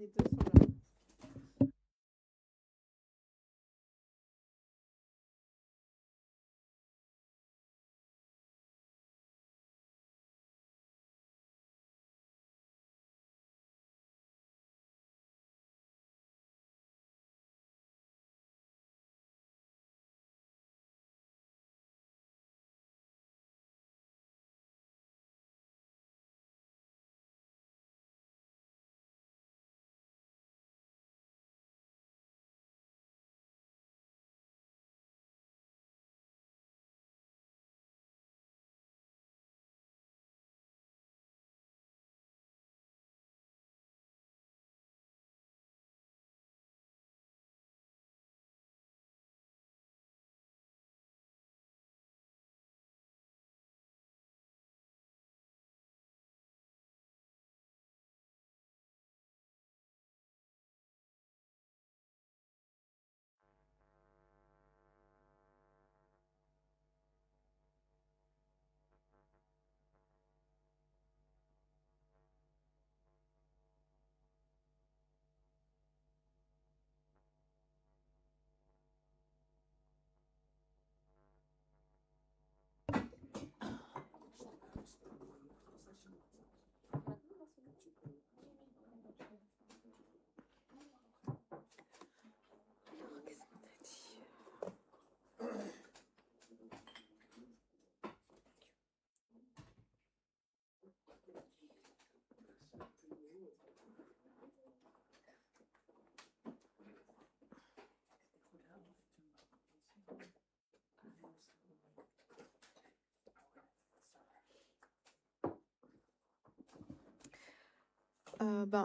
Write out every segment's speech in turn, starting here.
les deux sont là.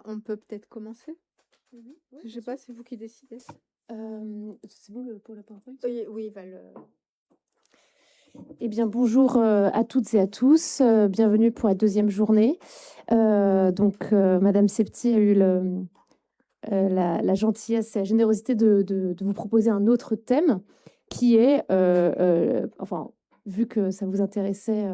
On peut peut-être commencer. Oui, Je ne sais pas, c'est vous qui décidez. c'est bon pour la PowerPoint? Oui, oui, Val. Eh bien, bonjour à toutes et à tous. Bienvenue pour la deuxième journée. Madame Septi a eu la gentillesse et la générosité de vous proposer un autre thème qui est, vu que ça vous intéressait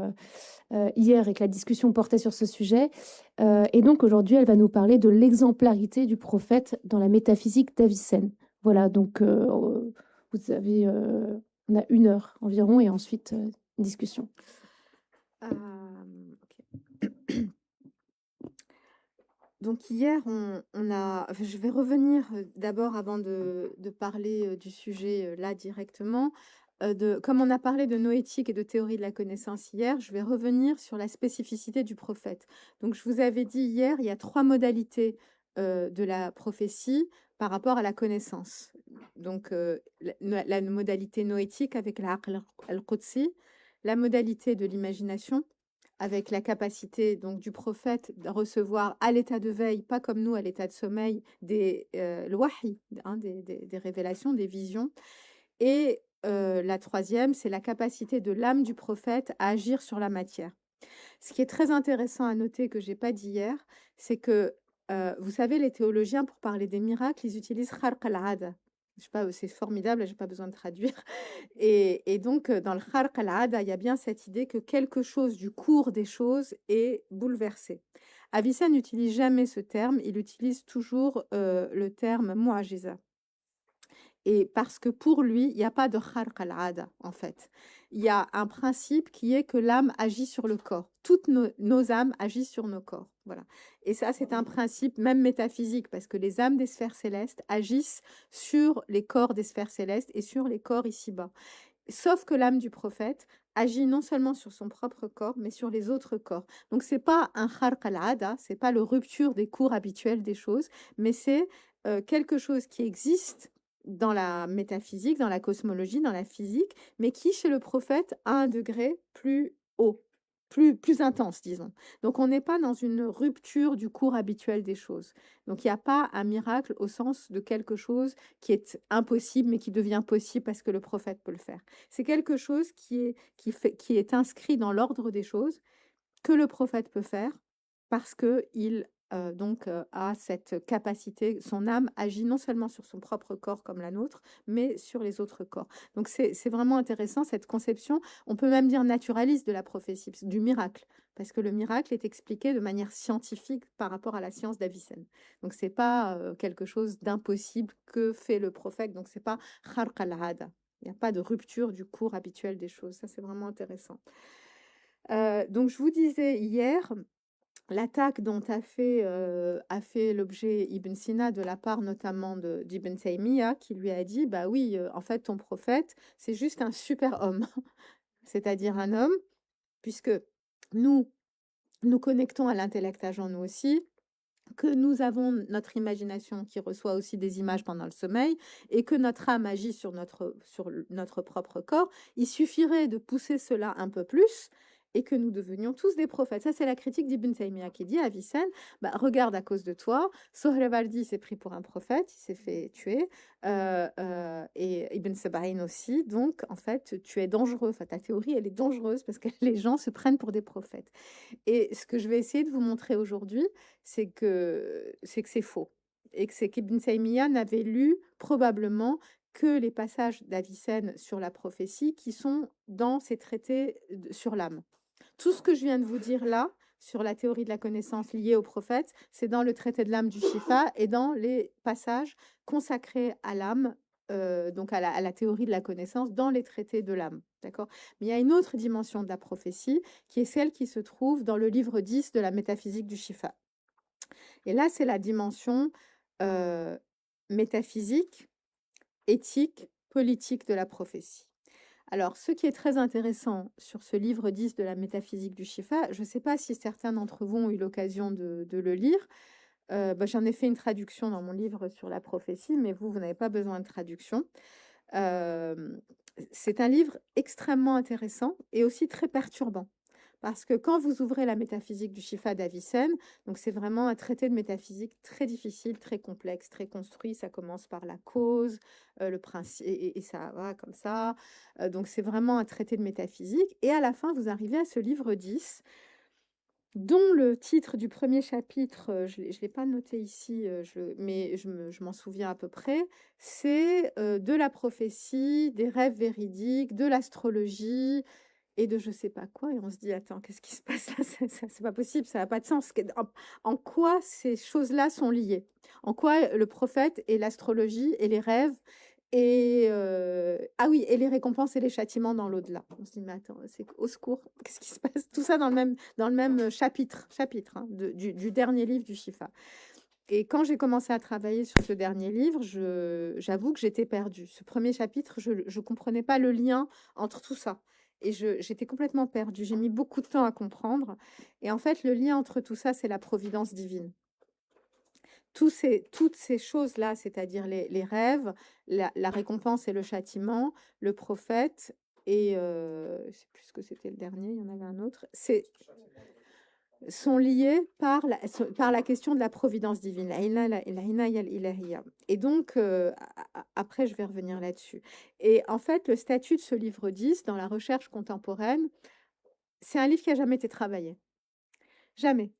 hier et que la discussion portait sur ce sujet, et donc aujourd'hui, elle va nous parler de l'exemplarité du prophète dans la métaphysique d'Avicenne. Voilà, donc vous avez, on a 1 heure environ et ensuite une discussion. Ok. Donc hier, je vais revenir d'abord avant de parler du sujet là directement. Comme on a parlé de noétique et de théorie de la connaissance hier, je vais revenir sur la spécificité du prophète. Donc je vous avais dit hier, il y a 3 modalités de la prophétie par rapport à la connaissance. Donc la modalité noétique avec l'aql al-Qudsi, la modalité de l'imagination avec la capacité donc du prophète de recevoir à l'état de veille, pas comme nous à l'état de sommeil, le wahi, des révélations, des visions. Et la troisième, c'est la capacité de l'âme du prophète à agir sur la matière. Ce qui est très intéressant à noter, que j'ai pas dit hier, c'est que, vous savez, les théologiens, pour parler des miracles, ils utilisent kharq al-'ada. Je sais pas, c'est formidable, j'ai pas besoin de traduire. Et donc, dans le kharq al-'ada, il y a bien cette idée que quelque chose du cours des choses est bouleversé. Avicenne n'utilise jamais ce terme, il utilise toujours le terme mu'ajiza. Et parce que pour lui, il n'y a pas de kharq al-'ada, en fait. Il y a un principe qui est que l'âme agit sur le corps. Toutes nos âmes agissent sur nos corps. Voilà. Et ça, c'est un principe même métaphysique, parce que les âmes des sphères célestes agissent sur les corps des sphères célestes et sur les corps ici-bas. Sauf que l'âme du prophète agit non seulement sur son propre corps, mais sur les autres corps. Donc, c'est pas un kharq al-'ada, c'est pas la rupture des cours habituels des choses, mais c'est quelque chose qui existe dans la métaphysique, dans la cosmologie, dans la physique, mais qui, chez le prophète, a un degré plus haut, plus intense, disons. Donc, on n'est pas dans une rupture du cours habituel des choses. Donc, il n'y a pas un miracle au sens de quelque chose qui est impossible, mais qui devient possible parce que le prophète peut le faire. C'est quelque chose qui est inscrit dans l'ordre des choses, que le prophète peut faire, parce qu'il a cette capacité, son âme agit non seulement sur son propre corps comme la nôtre, mais sur les autres corps. Donc c'est vraiment intéressant cette conception, on peut même dire naturaliste de la prophétie, du miracle, parce que le miracle est expliqué de manière scientifique par rapport à la science d'Avicenne. Donc c'est pas quelque chose d'impossible que fait le prophète, donc c'est pas kharq al-'ada. Il n'y a pas de rupture du cours habituel des choses, ça c'est vraiment intéressant. Donc je vous disais hier, l'attaque dont a fait l'objet Ibn Sina de la part notamment d'Ibn Taymiyyah qui lui a dit, bah oui, en fait ton prophète, c'est juste un super homme, c'est-à-dire un homme, puisque nous, nous connectons à l'intellect agent nous aussi, que nous avons notre imagination qui reçoit aussi des images pendant le sommeil et que notre âme agit sur notre propre corps, il suffirait de pousser cela un peu plus et que nous devenions tous des prophètes. Ça, c'est la critique d'Ibn Taymiyyah qui dit à Avicenne, bah, regarde à cause de toi, Sohravardi s'est pris pour un prophète, il s'est fait tuer, et Ibn Sabaïn aussi, donc en fait, tu es dangereux, enfin, ta théorie, elle est dangereuse parce que les gens se prennent pour des prophètes. Et ce que je vais essayer de vous montrer aujourd'hui, c'est faux et que c'est qu'Ibn Taymiyya n'avait lu probablement que les passages d'Avicenne sur la prophétie qui sont dans ses traités sur l'âme. Tout ce que je viens de vous dire là, sur la théorie de la connaissance liée au prophète, c'est dans le traité de l'âme du Shifa et dans les passages consacrés à l'âme, donc à la théorie de la connaissance, dans les traités de l'âme. D'accord. Mais il y a une autre dimension de la prophétie qui est celle qui se trouve dans le livre 10 de la métaphysique du Shifa. Et là, c'est la dimension métaphysique, éthique, politique de la prophétie. Alors, ce qui est très intéressant sur ce livre 10 de la métaphysique du Shifa, je ne sais pas si certains d'entre vous ont eu l'occasion de le lire. J'en ai fait une traduction dans mon livre sur la prophétie, mais vous n'avez pas besoin de traduction. C'est un livre extrêmement intéressant et aussi très perturbant. Parce que quand vous ouvrez la métaphysique du Shifa d'Avicenne, donc c'est vraiment un traité de métaphysique très difficile, très complexe, très construit. Ça commence par la cause, le principe, et ça va comme ça. Donc c'est vraiment un traité de métaphysique. Et à la fin, vous arrivez à ce livre 10, dont le titre du premier chapitre, je ne l'ai pas noté ici, mais je m'en souviens à peu près, c'est de la prophétie, des rêves véridiques, de l'astrologie, et de je sais pas quoi, et on se dit: «Attends, qu'est-ce qui se passe là? C'est pas possible, ça a pas de sens». En quoi ces choses-là sont liées? En quoi le prophète et l'astrologie et les rêves et ah oui, et les récompenses et les châtiments dans l'au-delà. On se dit: «Mais attends, c'est au secours, qu'est-ce qui se passe?» Tout ça dans le même chapitre, hein, du dernier livre du Shifa. Et quand j'ai commencé à travailler sur ce dernier livre, j'avoue que j'étais perdue. Ce premier chapitre, je comprenais pas le lien entre tout ça et j'étais complètement perdue. J'ai mis beaucoup de temps à comprendre et en fait, le lien entre tout ça, c'est la providence divine. Toutes ces choses-là, c'est-à-dire les rêves, la récompense et le châtiment, le prophète et je sais plus ce que c'était le dernier, il y en avait un autre, sont liés par la question de la providence divine, la inaya al-ilahiyya. Et donc, après, je vais revenir là-dessus. Et en fait, le statut de ce livre 10 dans la recherche contemporaine, c'est un livre qui a jamais été travaillé. Jamais.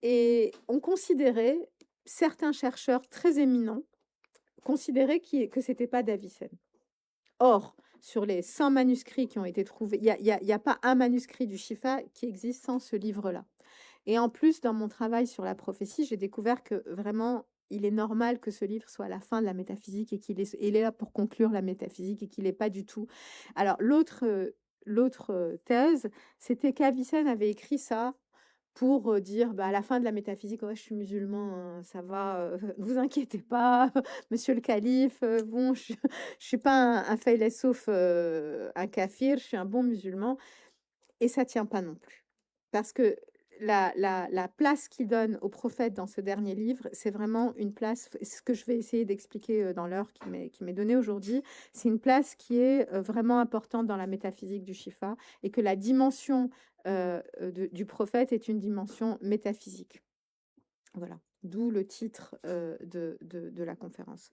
Et on considérait, certains chercheurs très éminents considéraient que c'était pas d'Avicenne. Or, sur les 100 manuscrits qui ont été trouvés, il y a pas un manuscrit du Shifa qui existe sans ce livre-là. Et en plus, dans mon travail sur la prophétie, j'ai découvert que vraiment, il est normal que ce livre soit à la fin de la métaphysique et il est là pour conclure la métaphysique et qu'il n'est pas du tout. Alors, l'autre thèse, c'était qu'Avicenne avait écrit ça pour dire bah, à la fin de la métaphysique, ouais, je suis musulman, hein, ça va, vous inquiétez pas, monsieur le calife, bon, je ne suis pas un philosophe, un kafir, je suis un bon musulman. Et ça tient pas non plus. Parce que la place qu'il donne au prophète dans ce dernier livre, c'est vraiment une place, ce que je vais essayer d'expliquer dans l'heure qui m'est donnée aujourd'hui, c'est une place qui est vraiment importante dans la métaphysique du Shifa et que la dimension du prophète est une dimension métaphysique. Voilà, d'où le titre de la conférence.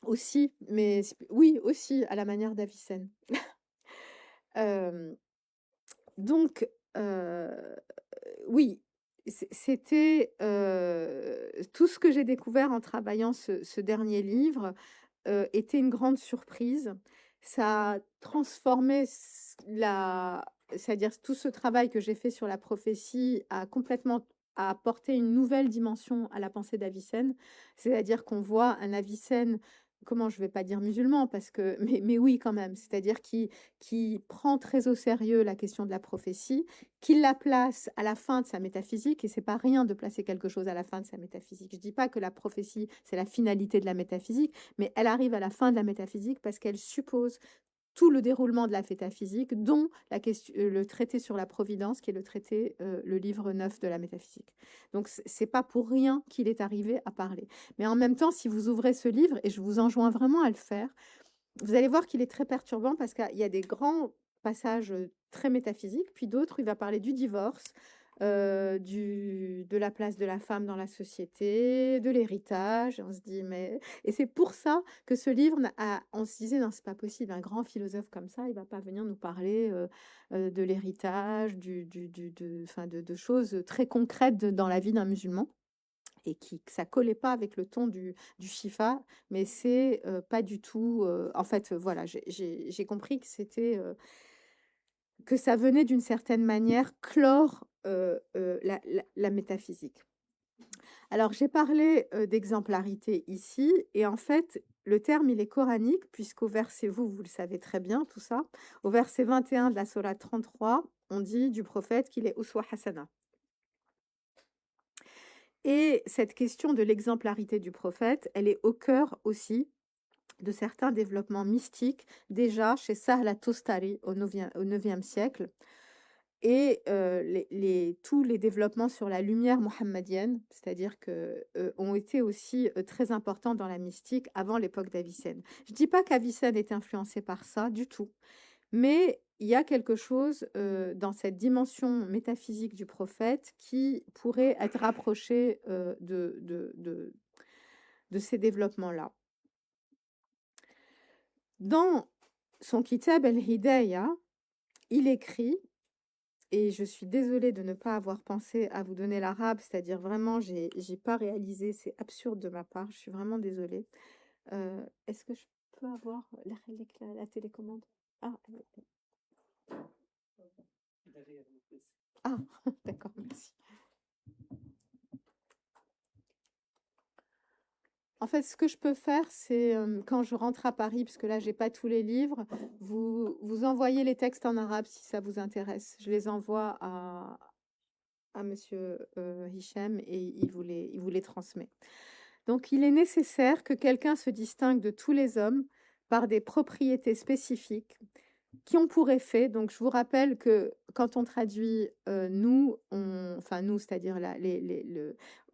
Aussi, mais oui, aussi, à la manière d'Avicenne. Donc, oui, c'était, tout ce que j'ai découvert en travaillant ce dernier livre, était une grande surprise. Ça a transformé c'est-à-dire tout ce travail que j'ai fait sur la prophétie a apporté une nouvelle dimension à la pensée d'Avicenne. C'est-à-dire qu'on voit un Avicenne, comment, je vais pas dire musulman parce que mais oui quand même, c'est-à-dire qui prend très au sérieux la question de la prophétie, qui la place à la fin de sa métaphysique, et c'est pas rien de placer quelque chose à la fin de sa métaphysique. Je dis pas que la prophétie, c'est la finalité de la métaphysique, mais elle arrive à la fin de la métaphysique parce qu'elle suppose tout le déroulement de la métaphysique, dont le traité sur la providence, qui est le livre 9 de la métaphysique. Donc, c'est pas pour rien qu'il est arrivé à parler. Mais en même temps, si vous ouvrez ce livre, et je vous enjoins vraiment à le faire, vous allez voir qu'il est très perturbant parce qu'il y a des grands passages très métaphysiques, puis d'autres où il va parler du divorce, de la place de la femme dans la société, de l'héritage. On se dit, mais... Et c'est pour ça que ce livre, on se disait, non, c'est pas possible, un grand philosophe comme ça, il va pas venir nous parler de l'héritage, enfin, de choses très concrètes dans la vie d'un musulman. Et que ça collait pas avec le ton du Shifa, mais c'est pas du tout. En fait, voilà, j'ai compris que que ça venait d'une certaine manière clore la métaphysique. Alors, j'ai parlé d'exemplarité ici, et en fait, le terme, il est coranique, puisqu'au verset, vous le savez très bien, tout ça, au verset 21 de la Sourate 33, on dit du prophète qu'il est Uswa Hasana. Et cette question de l'exemplarité du prophète, elle est au cœur aussi de certains développements mystiques, déjà chez Sahla Tostari au 9e siècle, et tous les développements sur la lumière mohammedienne, c'est-à-dire que ont été aussi très importants dans la mystique avant l'époque d'Avicenne. Je ne dis pas qu'Avicenne est influencé par ça du tout, mais il y a quelque chose dans cette dimension métaphysique du prophète qui pourrait être rapproché de ces développements-là. Dans son Kitab al-Hidayah, il écrit, et je suis désolée de ne pas avoir pensé à vous donner l'arabe, c'est-à-dire vraiment, j'ai pas réalisé, c'est absurde de ma part, je suis vraiment désolée. Est-ce que je peux avoir la télécommande? Ah, ah d'accord, merci. En fait, ce que je peux faire, c'est quand je rentre à Paris, parce que là, j'ai pas tous les livres, vous envoyez les textes en arabe si ça vous intéresse. Je les envoie à Monsieur Hichem et il vous les transmet. Donc, il est nécessaire que quelqu'un se distingue de tous les hommes par des propriétés spécifiques qui ont pour effet, donc je vous rappelle que quand on traduit nous, enfin nous, c'est-à-dire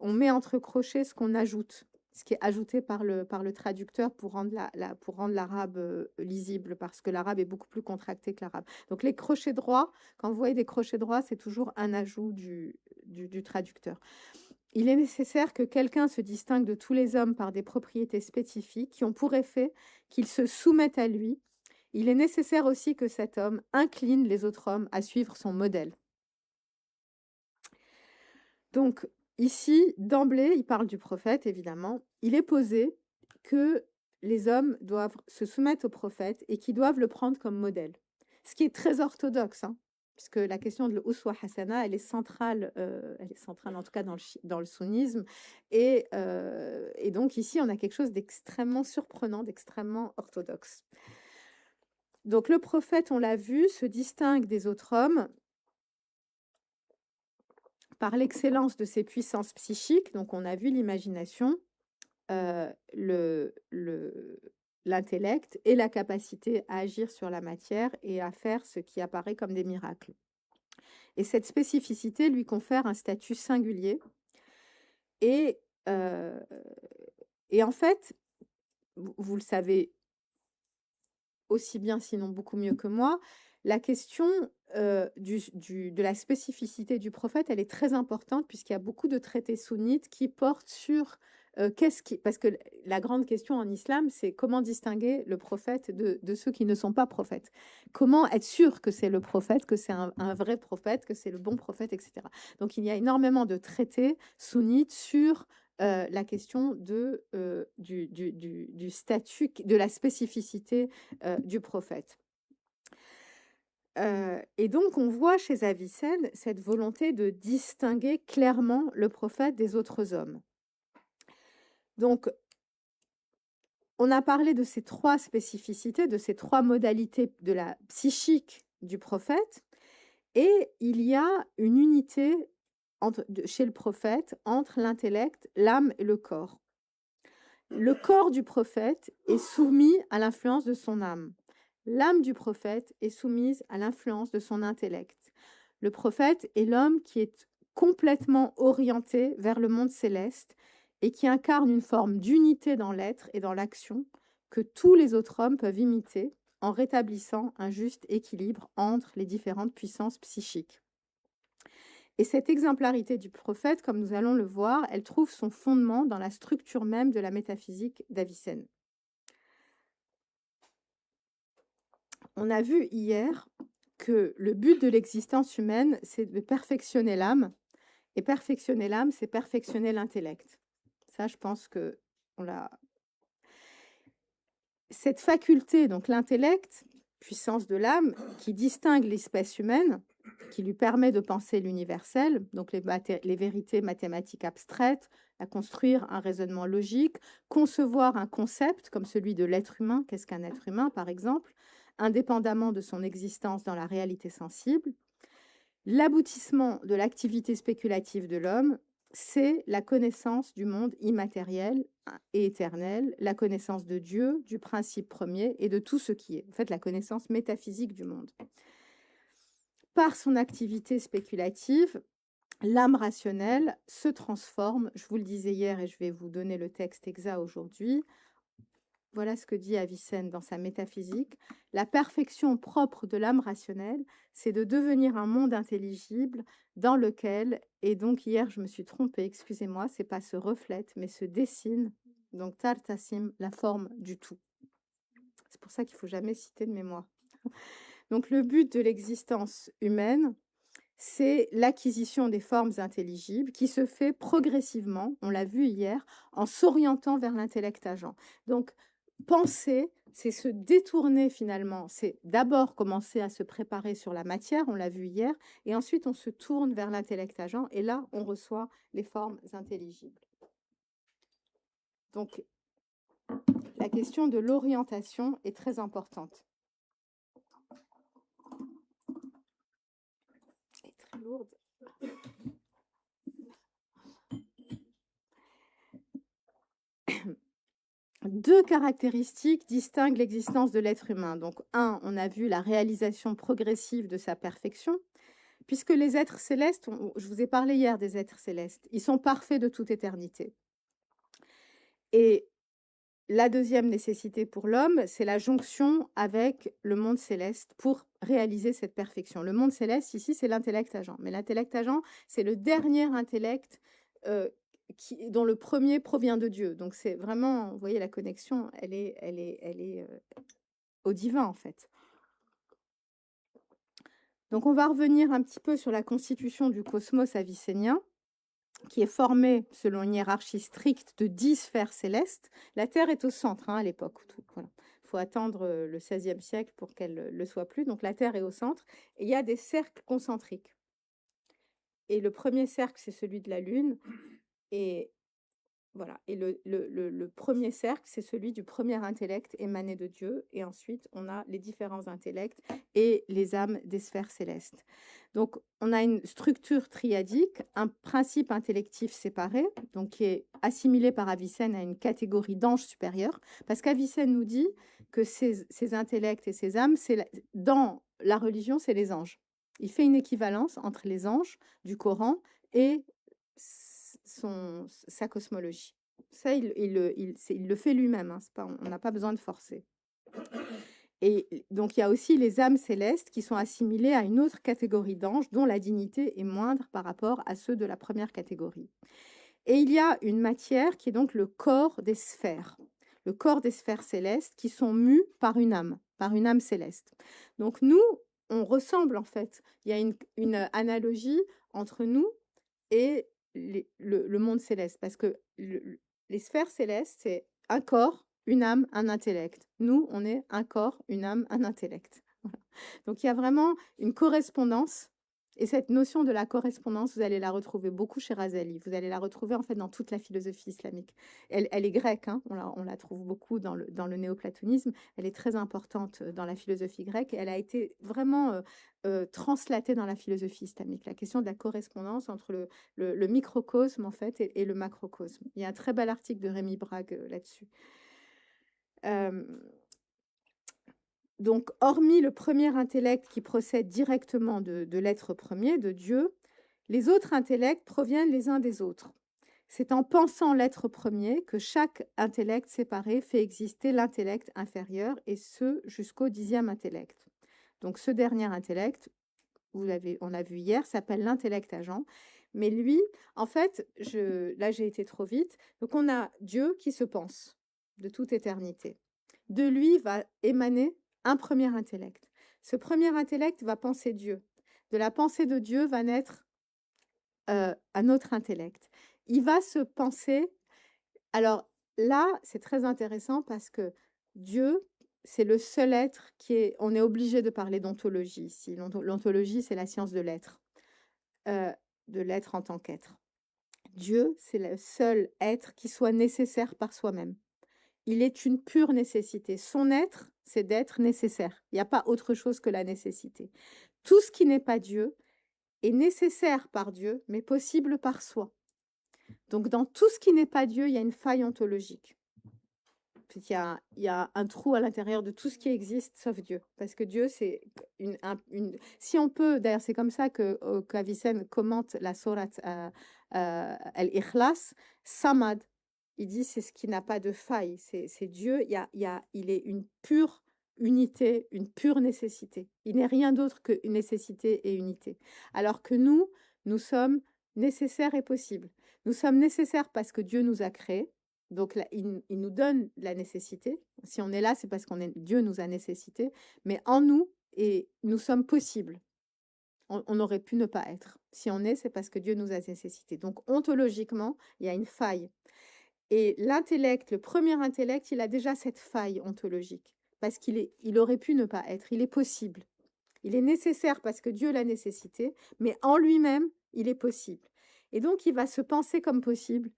on met entre crochets ce qu'on ajoute, ce qui est ajouté par le traducteur pour rendre l'arabe lisible, parce que l'arabe est beaucoup plus contracté que l'arabe. Donc les crochets droits, quand vous voyez des crochets droits, c'est toujours un ajout du traducteur. Il est nécessaire que quelqu'un se distingue de tous les hommes par des propriétés spécifiques qui ont pour effet qu'ils se soumettent à lui. Il est nécessaire aussi que cet homme incline les autres hommes à suivre son modèle. Donc, ici, d'emblée, il parle du prophète, évidemment. Il est posé que les hommes doivent se soumettre au prophète et qu'ils doivent le prendre comme modèle. Ce qui est très orthodoxe, hein, puisque la question de l'Uswa Hasana, elle est centrale en tout cas dans le sunnisme. Et donc, ici, on a quelque chose d'extrêmement surprenant, d'extrêmement orthodoxe. Donc, le prophète, on l'a vu, se distingue des autres hommes par l'excellence de ses puissances psychiques. Donc, on a vu l'imagination, l'intellect et la capacité à agir sur la matière et à faire ce qui apparaît comme des miracles. Et cette spécificité lui confère un statut singulier. Et en fait, vous le savez aussi bien, sinon beaucoup mieux que moi, la question de la spécificité du prophète, elle est très importante puisqu'il y a beaucoup de traités sunnites qui portent sur Parce que la grande question en islam, c'est comment distinguer le prophète de ceux qui ne sont pas prophètes. Comment être sûr que c'est le prophète, que c'est un vrai prophète, que c'est le bon prophète, etc. Donc il y a énormément de traités sunnites sur la question du statut, de la spécificité du prophète. Et donc, on voit chez Avicenne cette volonté de distinguer clairement le prophète des autres hommes. Donc, on a parlé de ces 3 spécificités, de ces 3 modalités de la psychique du prophète, et il y a une unité chez le prophète entre l'intellect, l'âme et le corps. Le corps du prophète est soumis à l'influence de son âme. L'âme du prophète est soumise à l'influence de son intellect. Le prophète est l'homme qui est complètement orienté vers le monde céleste et qui incarne une forme d'unité dans l'être et dans l'action que tous les autres hommes peuvent imiter en rétablissant un juste équilibre entre les différentes puissances psychiques. Et cette exemplarité du prophète, comme nous allons le voir, elle trouve son fondement dans la structure même de la métaphysique d'Avicenne. On a vu hier que le but de l'existence humaine, c'est de perfectionner l'âme. Et perfectionner l'âme, c'est perfectionner l'intellect. Ça, je pense que on l'a. Cette faculté, donc l'intellect, puissance de l'âme, qui distingue l'espèce humaine, qui lui permet de penser l'universel, donc les vérités mathématiques abstraites, à construire un raisonnement logique, concevoir un concept comme celui de l'être humain, qu'est-ce qu'un être humain par exemple, indépendamment de son existence dans la réalité sensible. L'aboutissement de l'activité spéculative de l'homme, c'est la connaissance du monde immatériel et éternel, la connaissance de Dieu, du principe premier et de tout ce qui est. En fait, la connaissance métaphysique du monde. Par son activité spéculative, l'âme rationnelle se transforme, je vous le disais hier et je vais vous donner le texte exact aujourd'hui. Voilà ce que dit Avicenne dans sa métaphysique. La perfection propre de l'âme rationnelle, c'est de devenir un monde intelligible dans lequel, et donc hier je me suis trompée, excusez-moi, c'est pas se reflète, mais se dessine, donc tartassim, la forme du tout. C'est pour ça qu'il faut jamais citer de mémoire. Donc le but de l'existence humaine, c'est l'acquisition des formes intelligibles qui se fait progressivement, on l'a vu hier, en s'orientant vers l'intellect agent. Donc, penser, c'est se détourner finalement, c'est d'abord commencer à se préparer sur la matière, on l'a vu hier, et ensuite on se tourne vers l'intellect agent, et là on reçoit les formes intelligibles. Donc, la question de l'orientation est très importante. Elle est très lourde. Deux caractéristiques distinguent l'existence de l'être humain. Donc, un, on a vu la réalisation progressive de sa perfection, puisque les êtres célestes, je vous ai parlé hier des êtres célestes, ils sont parfaits de toute éternité. Et la deuxième nécessité pour l'homme, c'est la jonction avec le monde céleste pour réaliser cette perfection. Le monde céleste, ici, c'est l'intellect agent. Mais l'intellect agent, c'est le dernier intellect dont le premier provient de Dieu. Donc c'est vraiment, vous voyez, la connexion, elle est au divin en fait. Donc on va revenir un petit peu sur la constitution du cosmos avicénien, qui est formé selon une hiérarchie stricte de 10 sphères célestes. La Terre est au centre à l'époque. Voilà. Il faut attendre le XVIe siècle pour qu'elle ne le soit plus. Donc la Terre est au centre. Et il y a des cercles concentriques. Et le premier cercle, c'est celui de la Lune. Et voilà. Et le premier cercle, c'est celui du premier intellect émané de Dieu. Et ensuite, on a les différents intellects et les âmes des sphères célestes. Donc, on a une structure triadique, un principe intellectif séparé, donc qui est assimilé par Avicenne à une catégorie d'anges supérieurs, parce qu'Avicenne nous dit que ces intellects et ces âmes, dans la religion, c'est les anges. Il fait une équivalence entre les anges du Coran et sa cosmologie. Ça, il le fait lui-même, hein, on n'a pas besoin de forcer. Et donc, il y a aussi les âmes célestes qui sont assimilées à une autre catégorie d'anges dont la dignité est moindre par rapport à ceux de la première catégorie. Et il y a une matière qui est donc le corps des sphères célestes qui sont mues par une âme céleste. Donc nous, on ressemble en fait. Il y a une analogie entre nous et le monde céleste, parce que les sphères célestes, c'est un corps, une âme, un intellect. Nous, on est un corps, une âme, un intellect. Voilà. Donc il y a vraiment une correspondance. Et cette notion de la correspondance, vous allez la retrouver beaucoup chez Razali. Vous allez la retrouver en fait dans toute la philosophie islamique. Elle est grecque, hein, on la trouve beaucoup dans le néoplatonisme. Elle est très importante dans la philosophie grecque et elle a été vraiment translatée dans la philosophie islamique. La question de la correspondance entre le microcosme en fait et le macrocosme. Il y a un très bel article de Rémi Brague là-dessus. Donc, hormis le premier intellect qui procède directement de l'être premier, de Dieu, les autres intellects proviennent les uns des autres. C'est en pensant l'être premier que chaque intellect séparé fait exister l'intellect inférieur, et ce jusqu'au 10e intellect. Donc ce dernier intellect, on l'a vu hier, s'appelle l'intellect agent. Mais lui, en fait, là j'ai été trop vite. Donc on a Dieu qui se pense de toute éternité. De lui va émaner un premier intellect. Ce premier intellect va penser Dieu. De la pensée de Dieu va naître un autre intellect. Il va se penser. Alors là, c'est très intéressant parce que Dieu, c'est le seul être qui est. On est obligé de parler d'ontologie ici. L'ontologie, c'est la science de l'être en tant qu'être. Dieu, c'est le seul être qui soit nécessaire par soi-même. Il est une pure nécessité. Son être, c'est d'être nécessaire. Il n'y a pas autre chose que la nécessité. Tout ce qui n'est pas Dieu est nécessaire par Dieu, mais possible par soi. Donc, dans tout ce qui n'est pas Dieu, il y a une faille ontologique. Il y a un trou à l'intérieur de tout ce qui existe, sauf Dieu. Parce que Dieu, c'est si on peut, d'ailleurs, c'est comme ça qu'Avicenne commente la sourate Al-Ikhlas, Samad. Il dit c'est ce qui n'a pas de faille. C'est Dieu, il est une pure unité, une pure nécessité. Il n'est rien d'autre qu'une nécessité et unité. Alors que nous sommes nécessaires et possibles. Nous sommes nécessaires parce que Dieu nous a créés. Donc là, il nous donne la nécessité. Si on est là, c'est parce Dieu nous a nécessité. Mais en nous, et nous sommes possibles. On aurait pu ne pas être. Si on est, c'est parce que Dieu nous a nécessité. Donc ontologiquement, il y a une faille. Et l'intellect, le premier intellect, il a déjà cette faille ontologique. Parce il aurait pu ne pas être. Il est possible. Il est nécessaire parce que Dieu l'a nécessité. Mais en lui-même, il est possible. Et donc, il va se penser comme possible.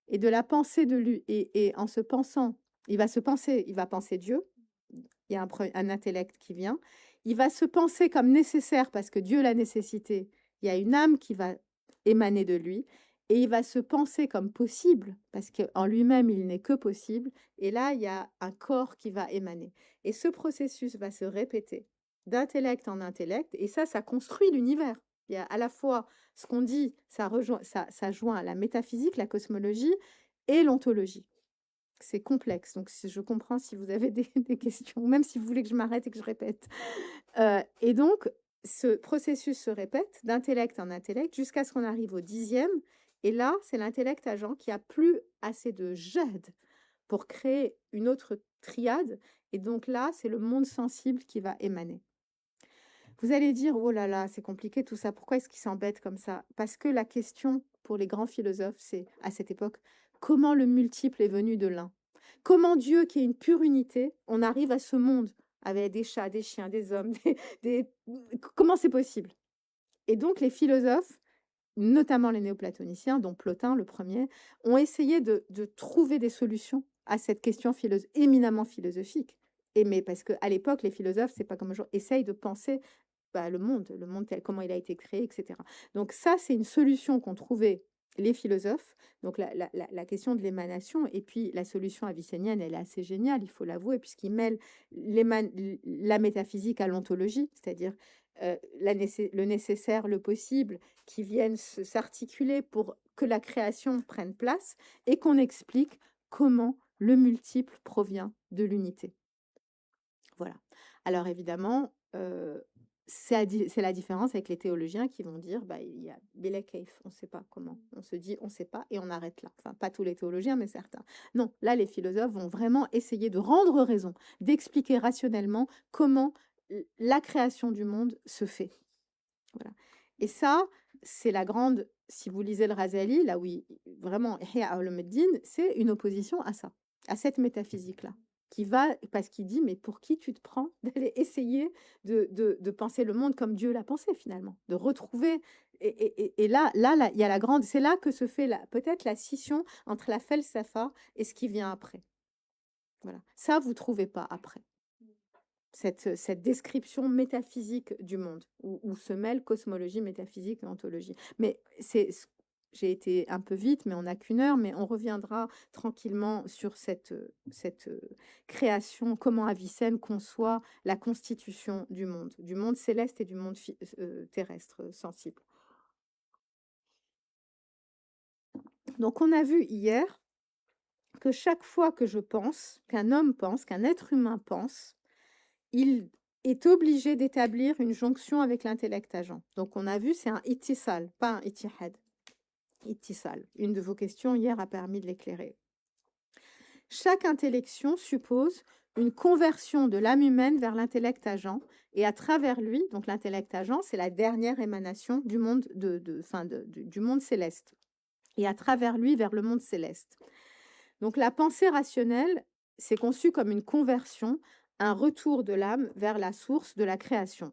Et de la pensée de lui, et en se pensant, il va penser Dieu, il y a un intellect qui vient, il va se penser comme nécessaire parce que Dieu l'a nécessité, il y a une âme qui va émaner de lui, et il va se penser comme possible parce qu'en lui-même, il n'est que possible, et là, il y a un corps qui va émaner. Et ce processus va se répéter d'intellect en intellect, et ça construit l'univers. Il y a à la fois ce qu'on dit, ça joint la métaphysique, la cosmologie et l'ontologie. C'est complexe, donc je comprends si vous avez des questions, même si vous voulez que je m'arrête et que je répète. Et donc, ce processus se répète d'intellect en intellect jusqu'à ce qu'on arrive au 10e. Et là, c'est l'intellect agent qui a plus assez de jade pour créer une autre triade. Et donc là, c'est le monde sensible qui va émaner. Vous allez dire, oh là là, c'est compliqué tout ça, pourquoi est-ce qu'ils s'embêtent comme ça? Parce que la question pour les grands philosophes, c'est à cette époque, comment le multiple est venu de l'un? Comment Dieu, qui est une pure unité, on arrive à ce monde avec des chats, des chiens, des hommes, comment c'est possible? Et donc les philosophes, notamment les néoplatoniciens, dont Plotin le premier, ont essayé de trouver des solutions à cette question éminemment philosophique. Mais parce qu'à l'époque, les philosophes, c'est pas comme aujourd'hui, essayent de penser le monde tel comment il a été créé, etc. Donc ça, c'est une solution qu'ont trouvée les philosophes, donc la question de l'émanation, et puis la solution avicénienne, elle est assez géniale, il faut l'avouer, puisqu'il mêle la métaphysique à l'ontologie, c'est-à-dire le nécessaire, le possible, qui viennent s'articuler pour que la création prenne place, et qu'on explique comment le multiple provient de l'unité. Voilà. Alors évidemment, c'est la différence avec les théologiens qui vont dire, bah, il y a Bila Keif, on ne sait pas comment. On se dit, on ne sait pas, et on arrête là. Enfin, pas tous les théologiens, mais certains. Non, là, les philosophes vont vraiment essayer de rendre raison, d'expliquer rationnellement comment la création du monde se fait. Voilà. Et ça, c'est la grande, si vous lisez le Razali, là où vraiment, Ihya Ulumuddin, c'est une opposition à ça, à cette métaphysique-là, qui va, parce qu'il dit, mais pour qui tu te prends d'aller essayer de penser le monde comme Dieu l'a pensé finalement, de retrouver, et là, il y a la grande, c'est là que se fait peut-être la scission entre la felsafa et ce qui vient après. Voilà. Ça, vous ne trouvez pas après. Cette description métaphysique du monde, où se mêlent cosmologie, métaphysique et ontologie. Mais j'ai été un peu vite, mais on n'a qu'une heure, mais on reviendra tranquillement sur cette création, comment Avicenne conçoit la constitution du monde céleste et du monde terrestre, sensible. Donc on a vu hier que chaque fois que je pense, qu'un homme pense, qu'un être humain pense, il est obligé d'établir une jonction avec l'intellect agent. Donc, on a vu, c'est un ittisal, pas un ittihad. Ittisal. Une de vos questions hier a permis de l'éclairer. Chaque intellection suppose une conversion de l'âme humaine vers l'intellect agent, et à travers lui, donc l'intellect agent, c'est la dernière émanation du monde, du monde céleste, et à travers lui vers le monde céleste. Donc, la pensée rationnelle, c'est conçu comme une conversion, un retour de l'âme vers la source de la création.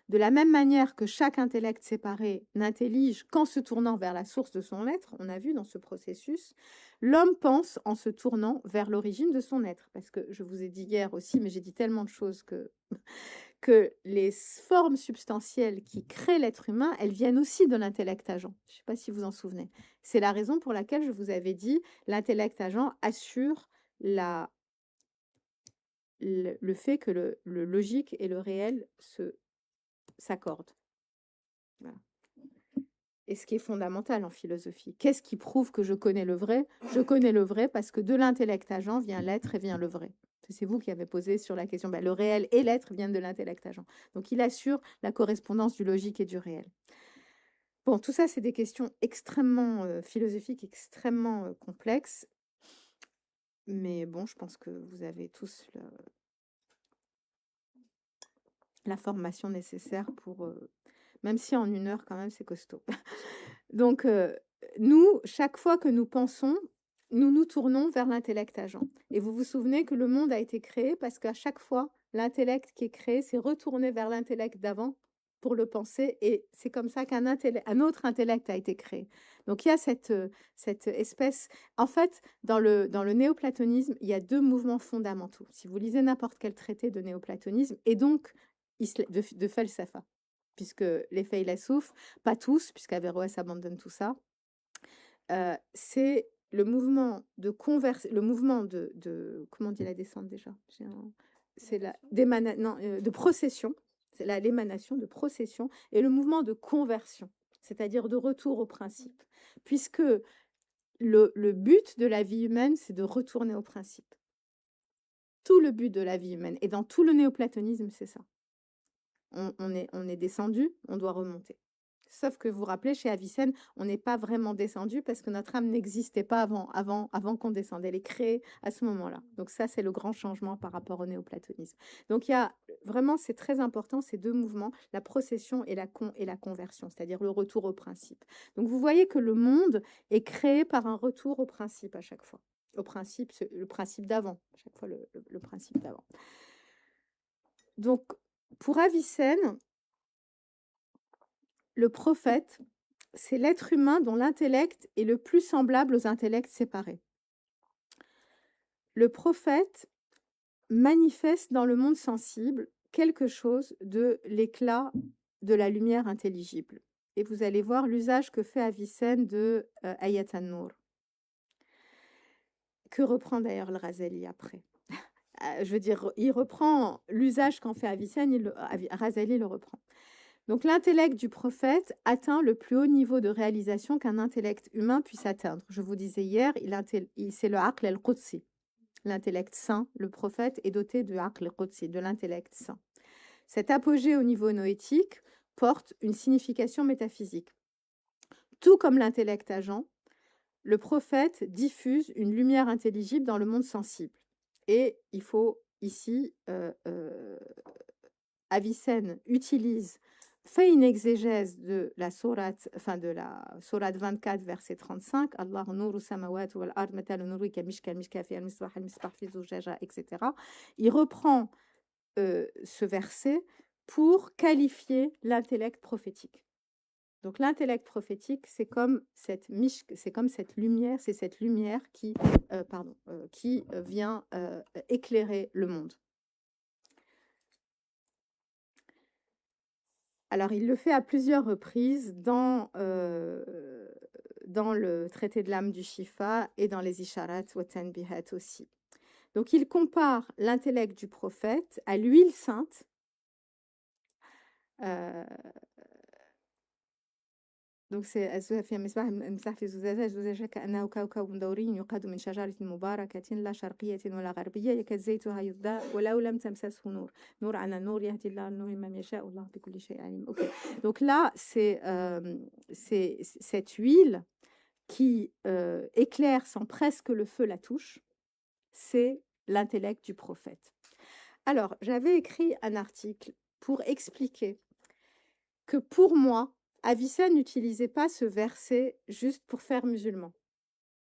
De la même manière que chaque intellect séparé n'intellige qu'en se tournant vers la source de son être, on a vu dans ce processus, l'homme pense en se tournant vers l'origine de son être. Parce que je vous ai dit hier aussi, mais j'ai dit tellement de choses que les formes substantielles qui créent l'être humain, elles viennent aussi de l'intellect agent. Je ne sais pas si vous en souvenez. C'est la raison pour laquelle je vous avais dit l'intellect agent assure le fait que le logique et le réel s'accordent. Voilà. Et ce qui est fondamental en philosophie. Qu'est-ce qui prouve que je connais le vrai? Je connais le vrai parce que de l'intellect agent vient l'être et vient le vrai. C'est vous qui avez posé sur la question. Le réel et l'être viennent de l'intellect agent. Donc, il assure la correspondance du logique et du réel. Bon, tout ça, c'est des questions extrêmement philosophiques, extrêmement complexes. Mais bon, je pense que vous avez tous la formation nécessaire pour... même si en une heure, quand même, c'est costaud. Donc, nous, chaque fois que nous pensons, nous nous tournons vers l'intellect agent. Et vous vous souvenez que le monde a été créé parce qu'à chaque fois, l'intellect qui est créé s'est retourné vers l'intellect d'avant pour le penser. Et c'est comme ça qu'un autre intellect a été créé. Donc, il y a cette espèce... En fait, dans le néoplatonisme, il y a deux mouvements fondamentaux. Si vous lisez n'importe quel traité de néoplatonisme, et donc de Falsafa, puisque les Faylassouf, pas tous, puisqu'Averroès abandonne tout ça, c'est le mouvement de comment on dit la descente déjà? C'est de procession, c'est l'émanation de procession, et le mouvement de conversion, c'est-à-dire de retour au principe, puisque le but de la vie humaine, c'est de retourner au principe. Tout le but de la vie humaine, et dans tout le néoplatonisme, c'est ça. On est descendu, on doit remonter. Sauf que vous vous rappelez, chez Avicenne, on n'est pas vraiment descendu parce que notre âme n'existait pas avant qu'on descende. Elle est créée à ce moment-là. Donc ça, c'est le grand changement par rapport au néoplatonisme. Donc il y a vraiment, c'est très important, ces deux mouvements, la procession et la conversion, c'est-à-dire le retour au principe. Donc vous voyez que le monde est créé par un retour au principe à chaque fois. Au principe, le principe d'avant. À chaque fois, le principe d'avant. Donc, pour Avicenne, le prophète, c'est l'être humain dont l'intellect est le plus semblable aux intellects séparés. Le prophète manifeste dans le monde sensible quelque chose de l'éclat de la lumière intelligible. Et vous allez voir l'usage que fait Avicenne de Ayat an-Nur, que reprend d'ailleurs le Razali après. Je veux dire, il reprend l'usage qu'en fait Avicenne, Razali le reprend. Donc l'intellect du prophète atteint le plus haut niveau de réalisation qu'un intellect humain puisse atteindre. Je vous disais hier, c'est le aql al-Qudsi, l'intellect saint. Le prophète est doté de aql al-Qudsi, de l'intellect saint. Cet apogée au niveau noétique porte une signification métaphysique. Tout comme l'intellect agent, le prophète diffuse une lumière intelligible dans le monde sensible. Et il faut ici, Avicenne fait une exégèse de la sourate, enfin de la sourate 24, verset 35, Allah nuru samawat wal ard matal nuru ka mishkal mishka fi al misbah al misbah fi zujaja, etc. Il reprend ce verset pour qualifier l'intellect prophétique. Donc l'intellect prophétique, c'est comme cette lumière, c'est cette lumière qui vient éclairer le monde. Alors, il le fait à plusieurs reprises dans le traité de l'âme du Shifa et dans les Isharat wa Tanbihat aussi. Donc, il compare l'intellect du prophète à l'huile sainte. Donc, c'est في المصباح المصباح في زجاجة كأنه كوكب دوري يوقد من شجرة مباركة لا شرقية ولا غربية يكاد زيتها يضاء ولو لم تمسسه نور نور على نور يهدي الله النور من يشاء الله بكل شيء عليم. Ok. Donc là, c'est cette huile qui éclaire sans presque le feu la touche, c'est l'intellect du prophète. Alors, j'avais écrit un article pour expliquer que pour moi, Avicenne n'utilisait pas ce verset juste pour faire musulman.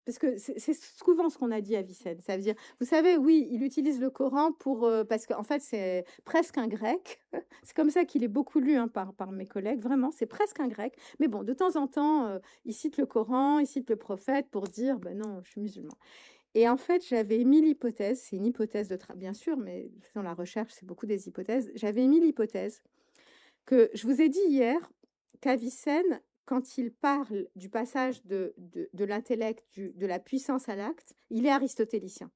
Parce que c'est souvent ce qu'on a dit à Avicenne. Ça veut dire, vous savez, oui, il utilise le Coran pour parce qu'en fait, c'est presque un grec. C'est comme ça qu'il est beaucoup lu par mes collègues. Vraiment, c'est presque un grec. Mais bon, de temps en temps, il cite le Coran, il cite le prophète pour dire, ben non, je suis musulman. Et en fait, j'avais émis l'hypothèse, c'est une hypothèse bien sûr, mais faisant la recherche, c'est beaucoup des hypothèses. J'avais émis l'hypothèse que je vous ai dit hier qu'Avicenne, quand il parle du passage de l'intellect, de la puissance à l'acte, il est aristotélicien.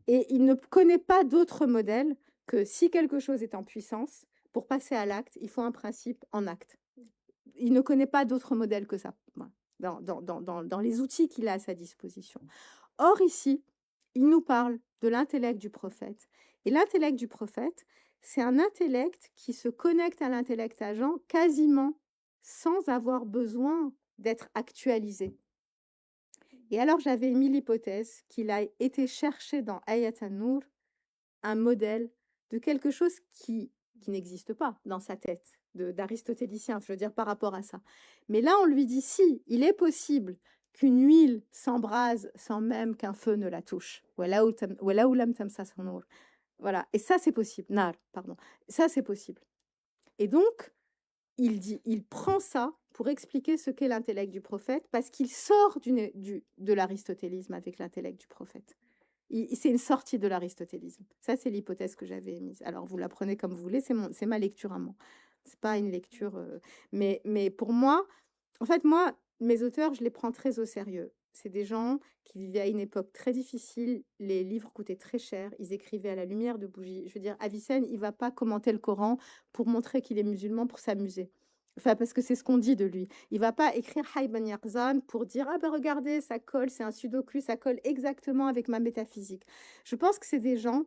Et il ne connaît pas d'autre modèle que si quelque chose est en puissance, pour passer à l'acte, il faut un principe en acte. Il ne connaît pas d'autre modèle que ça, voilà, dans les outils qu'il a à sa disposition. Or, ici, il nous parle de l'intellect du prophète. Et l'intellect du prophète, c'est un intellect qui se connecte à l'intellect agent quasiment sans avoir besoin d'être actualisé. Et alors, j'avais émis l'hypothèse qu'il a été cherché dans Ayat an-Nur un modèle de quelque chose qui n'existe pas dans sa tête, d'aristotélicien, je veux dire, par rapport à ça. Mais là, on lui dit, si, il est possible qu'une huile s'embrase sans même qu'un feu ne la touche. Voilà, et ça, c'est possible. Nar, pardon. Ça, c'est possible. Et donc, il prend ça pour expliquer ce qu'est l'intellect du prophète, parce qu'il sort de l'aristotélisme avec l'intellect du prophète. C'est une sortie de l'aristotélisme. Ça, c'est l'hypothèse que j'avais émise. Alors, vous la prenez comme vous voulez, c'est ma lecture à moi. C'est pas une lecture... mais pour moi, en fait, moi, mes auteurs, je les prends très au sérieux. C'est des gens qui vivaient à une époque très difficile. Les livres coûtaient très cher. Ils écrivaient à la lumière de bougies. Je veux dire, Avicenne, il va pas commenter le Coran pour montrer qu'il est musulman, pour s'amuser. Enfin, parce que c'est ce qu'on dit de lui. Il va pas écrire Hayban Yarzan pour dire ah ben regardez, ça colle, c'est un sudoku, ça colle exactement avec ma métaphysique. Je pense que c'est des gens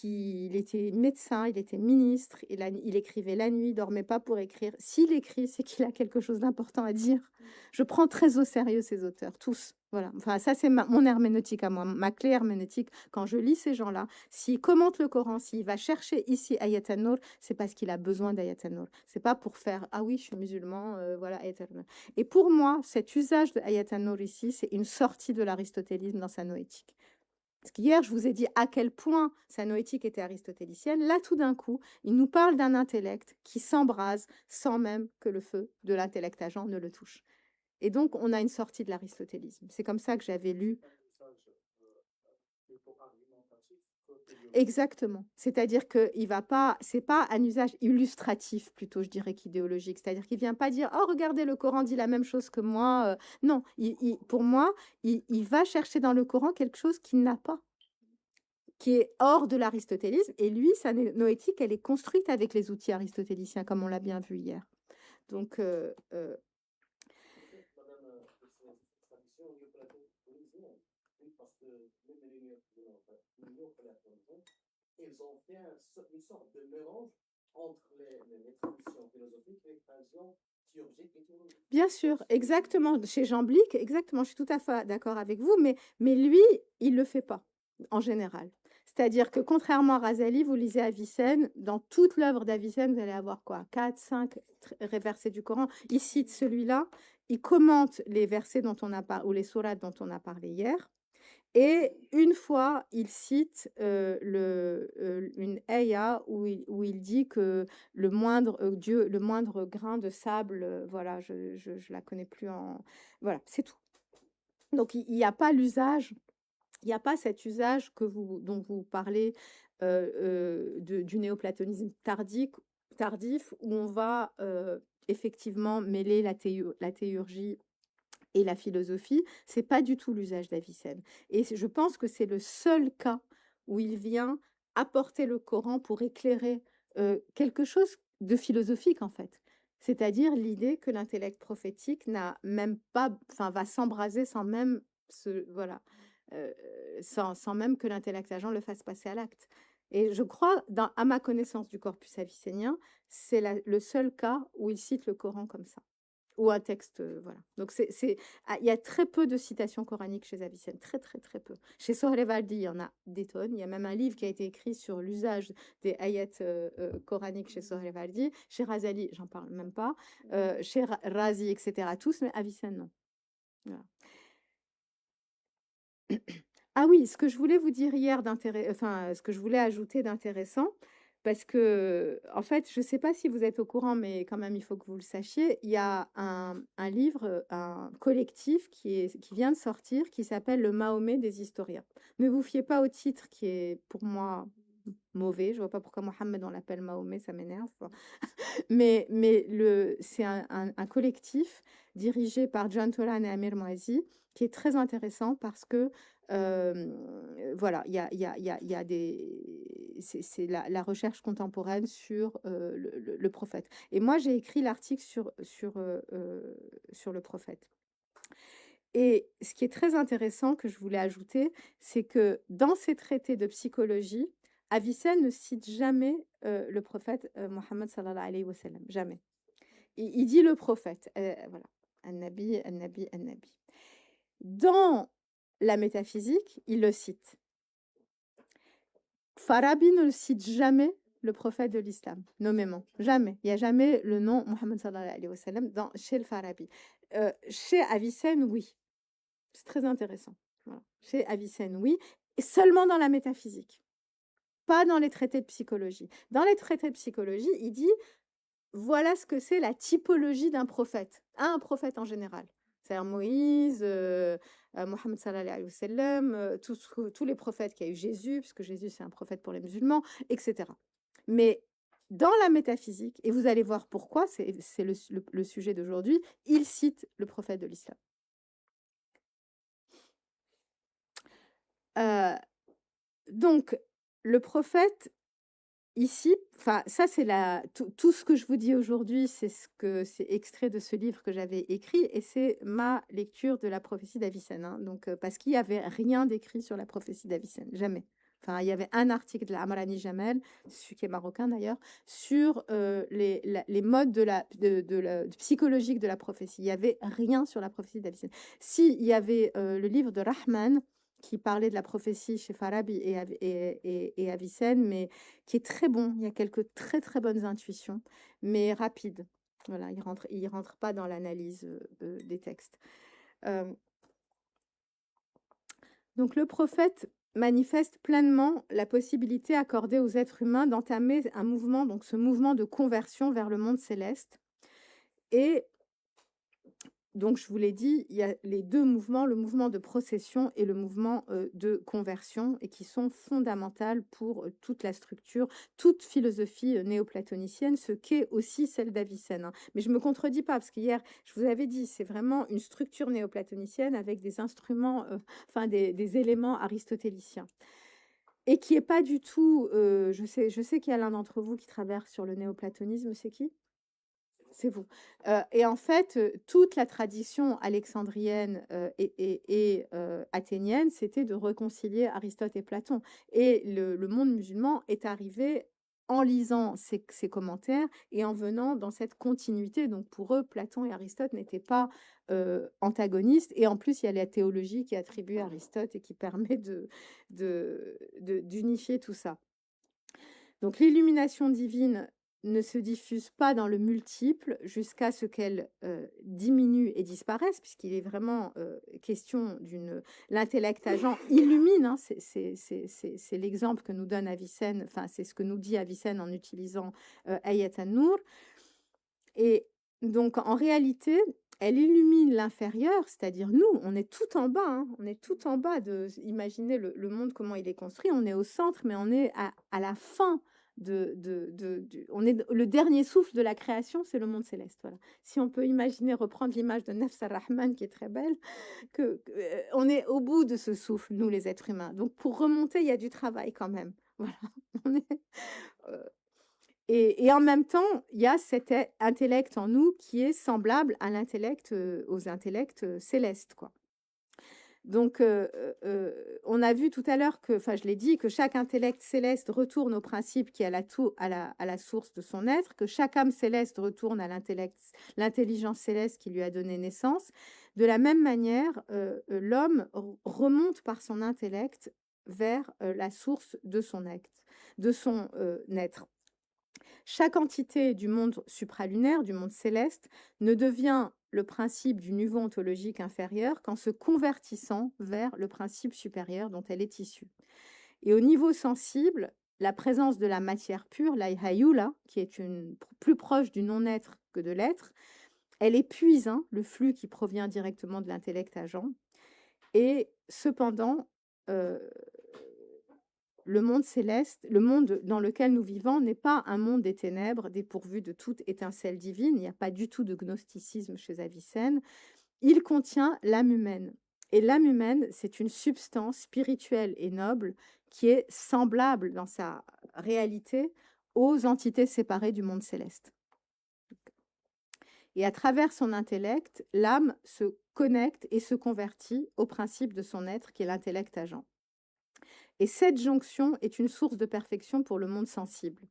il était médecin, il était ministre, il écrivait la nuit, il dormait pas pour écrire. S'il écrit, c'est qu'il a quelque chose d'important à dire. Je prends très au sérieux ces auteurs, tous. Voilà. Enfin, ça, c'est mon herméneutique à moi, ma clé herméneutique. Quand je lis ces gens-là, s'il commente le Coran, s'il va chercher ici Ayat an-Nur, c'est parce qu'il a besoin d'Ayat an-Nur. C'est pas pour faire ah oui, je suis musulman, voilà, Ayat an-Nur. Et pour moi, cet usage de Ayat an-Nur ici, c'est une sortie de l'aristotélisme dans sa noétique. Parce qu'hier, je vous ai dit à quel point sa noétique était aristotélicienne. Là, tout d'un coup, il nous parle d'un intellect qui s'embrase sans même que le feu de l'intellect agent ne le touche. Et donc, on a une sortie de l'aristotélisme. C'est comme ça que j'avais lu. Exactement. C'est-à-dire que il va pas, c'est pas un usage illustratif plutôt, je dirais, qu'idéologique. C'est-à-dire qu'il vient pas dire, oh regardez, le Coran dit la même chose que moi. Non, pour moi, il va chercher dans le Coran quelque chose qu'il n'a pas, qui est hors de l'aristotélisme. Et lui, sa noétique, elle est construite avec les outils aristotéliciens, comme on l'a bien vu hier. Donc, ils ont fait une sorte de mélange Bien sûr, exactement. Chez Jean Blic, exactement, je suis tout à fait d'accord avec vous, mais lui, il le fait pas, en général. C'est-à-dire que contrairement à Razali, vous lisez Avicenne, dans toute l'œuvre d'Avicenne, vous allez avoir quoi? 4, 5 versets du Coran. Il cite celui-là, il commente les versets dont on a parlé, ou les sourates dont on a parlé hier. Et une fois, il cite une ayah où il dit que le moindre le moindre grain de sable, voilà, je la connais plus en, voilà, c'est tout. Donc il n'y a pas l'usage, il n'y a pas cet usage dont vous parlez du néoplatonisme tardif où on va effectivement mêler la théurgie et la philosophie, c'est pas du tout l'usage d'Avicenne. Et je pense que c'est le seul cas où il vient apporter le Coran pour éclairer quelque chose de philosophique en fait. C'est-à-dire l'idée que l'intellect prophétique n'a même pas, enfin, va s'embraser sans même voilà, euh, sans même que l'intellect agent le fasse passer à l'acte. Et je crois, à ma connaissance du corpus avicénien, c'est le seul cas où il cite le Coran comme ça. Ou un texte, voilà. Donc il y a très peu de citations coraniques chez Avicenne, très, très, très peu. Chez Sohravardi, il y en a des tonnes. Il y a même un livre qui a été écrit sur l'usage des ayats coraniques chez Sohravardi. Chez Razali, j'en parle même pas. Chez Razi, etc., tous, mais Avicenne, non. Voilà. Ah oui, ce que je voulais vous dire hier enfin, ce que je voulais ajouter d'intéressant, parce que, en fait, je ne sais pas si vous êtes au courant, mais quand même, il faut que vous le sachiez. Il y a un livre, un collectif qui vient de sortir, qui s'appelle Le Mahomet des historiens. Ne vous fiez pas au titre qui est, pour moi, mauvais. Je ne vois pas pourquoi Mohammed, on l'appelle Mahomet, ça m'énerve. Mais c'est un collectif dirigé par John Tolan et Amir Moazi qui est très intéressant parce que voilà, il y a c'est la recherche contemporaine sur le prophète. Et moi, j'ai écrit l'article sur le prophète. Et ce qui est très intéressant que je voulais ajouter, c'est que dans ces traités de psychologie, Avicenne ne cite jamais le prophète Mohammed sallallahu alayhi wa sallam, jamais. Il dit le prophète, voilà, An-Nabi, An-Nabi, An-Nabi. Dans la métaphysique, il le cite. Farabi ne le cite jamais, le prophète de l'islam, nommément, jamais. Il n'y a jamais le nom Mohammed sallallahu alayhi wa sallam chez le Farabi. Chez Avicenne, oui. C'est très intéressant. Voilà. Chez Avicenne, oui, et seulement dans la métaphysique, pas dans les traités de psychologie. Dans les traités de psychologie, il dit voilà ce que c'est la typologie d'un prophète, un prophète en général. C'est-à-dire Moïse, Mohammed sallallahu alayhi wa sallam, tous les prophètes qu'il y a eu Jésus, puisque Jésus c'est un prophète pour les musulmans, etc. Mais dans la métaphysique, et vous allez voir pourquoi, c'est le sujet d'aujourd'hui, il cite le prophète de l'islam. Donc, le prophète, ici, enfin, ça, c'est tout ce que je vous dis aujourd'hui, c'est extrait de ce livre que j'avais écrit, et c'est ma lecture de la prophétie d'Avicenne. Hein, donc, parce qu'il n'y avait rien d'écrit sur la prophétie d'Avicenne, jamais. Enfin, il y avait un article de la Amrani Jamel, celui qui est marocain d'ailleurs, sur les modes psychologiques de la prophétie. Il n'y avait rien sur la prophétie d'Avicenne. Si, il y avait le livre de Rahman, qui parlait de la prophétie chez Farabi et Avicenne, mais qui est très bon. Il y a quelques très, très bonnes intuitions, mais rapides. Voilà, il rentre pas dans l'analyse des textes. Donc, le prophète manifeste pleinement la possibilité accordée aux êtres humains d'entamer un mouvement, donc ce mouvement de conversion vers le monde céleste. Et donc, je vous l'ai dit, il y a les deux mouvements, le mouvement de procession et le mouvement de conversion, et qui sont fondamentales pour toute la structure, toute philosophie néoplatonicienne, ce qu'est aussi celle d'Avicenne. Hein. Mais je ne me contredis pas, parce qu'hier, je vous avais dit, c'est vraiment une structure néoplatonicienne avec des instruments, enfin des éléments aristotéliciens. Et qui n'est pas du tout, je sais qu'il y a l'un d'entre vous qui traverse sur le néoplatonisme, c'est qui ? C'est vous. Et en fait, toute la tradition alexandrienne et athénienne, c'était de réconcilier Aristote et Platon. Et le monde musulman est arrivé en lisant ces commentaires et en venant dans cette continuité. Donc pour eux, Platon et Aristote n'étaient pas antagonistes. Et en plus, il y a la théologie qui est attribuée à Aristote et qui permet d'unifier tout ça. Donc l'illumination divine ne se diffuse pas dans le multiple jusqu'à ce qu'elle diminue et disparaisse, puisqu'il est vraiment question d'une... L'intellect agent illumine, hein, c'est l'exemple que nous donne Avicenne, enfin c'est ce que nous dit Avicenne en utilisant Ayat an-Nur. Et donc en réalité, elle illumine l'inférieur, c'est-à-dire nous, on est tout en bas, hein, on est tout en bas de... Imaginez le monde, comment il est construit, on est au centre, mais on est à la fin on est le dernier souffle de la création, c'est le monde céleste. Voilà. Si on peut imaginer, reprendre l'image de Nafs ar-Rahman qui est très belle, on est au bout de ce souffle, nous les êtres humains. Donc pour remonter, il y a du travail quand même. Voilà. On est, et en même temps, il y a cet intellect en nous qui est semblable à l'intellect, aux intellects célestes, quoi. Donc, on a vu tout à l'heure que, enfin, je l'ai dit, que chaque intellect céleste retourne au principe qui est à la source de son être, que chaque âme céleste retourne à l'intelligence céleste qui lui a donné naissance. De la même manière, l'homme remonte par son intellect vers la source de son être, être. Chaque entité du monde supralunaire, du monde céleste, ne devient le principe du niveau ontologique inférieur qu'en se convertissant vers le principe supérieur dont elle est issue. Et au niveau sensible, la présence de la matière pure, l'Aihayula, qui est plus proche du non-être que de l'être, elle épuise le flux qui provient directement de l'intellect agent. Et cependant, le monde céleste, le monde dans lequel nous vivons n'est pas un monde des ténèbres dépourvu de toute étincelle divine. Il n'y a pas du tout de gnosticisme chez Avicenne. Il contient l'âme humaine. Et l'âme humaine, c'est une substance spirituelle et noble qui est semblable dans sa réalité aux entités séparées du monde céleste. Et à travers son intellect, l'âme se connecte et se convertit au principe de son être qui est l'intellect agent. Et cette jonction est une source de perfection pour le monde sensible.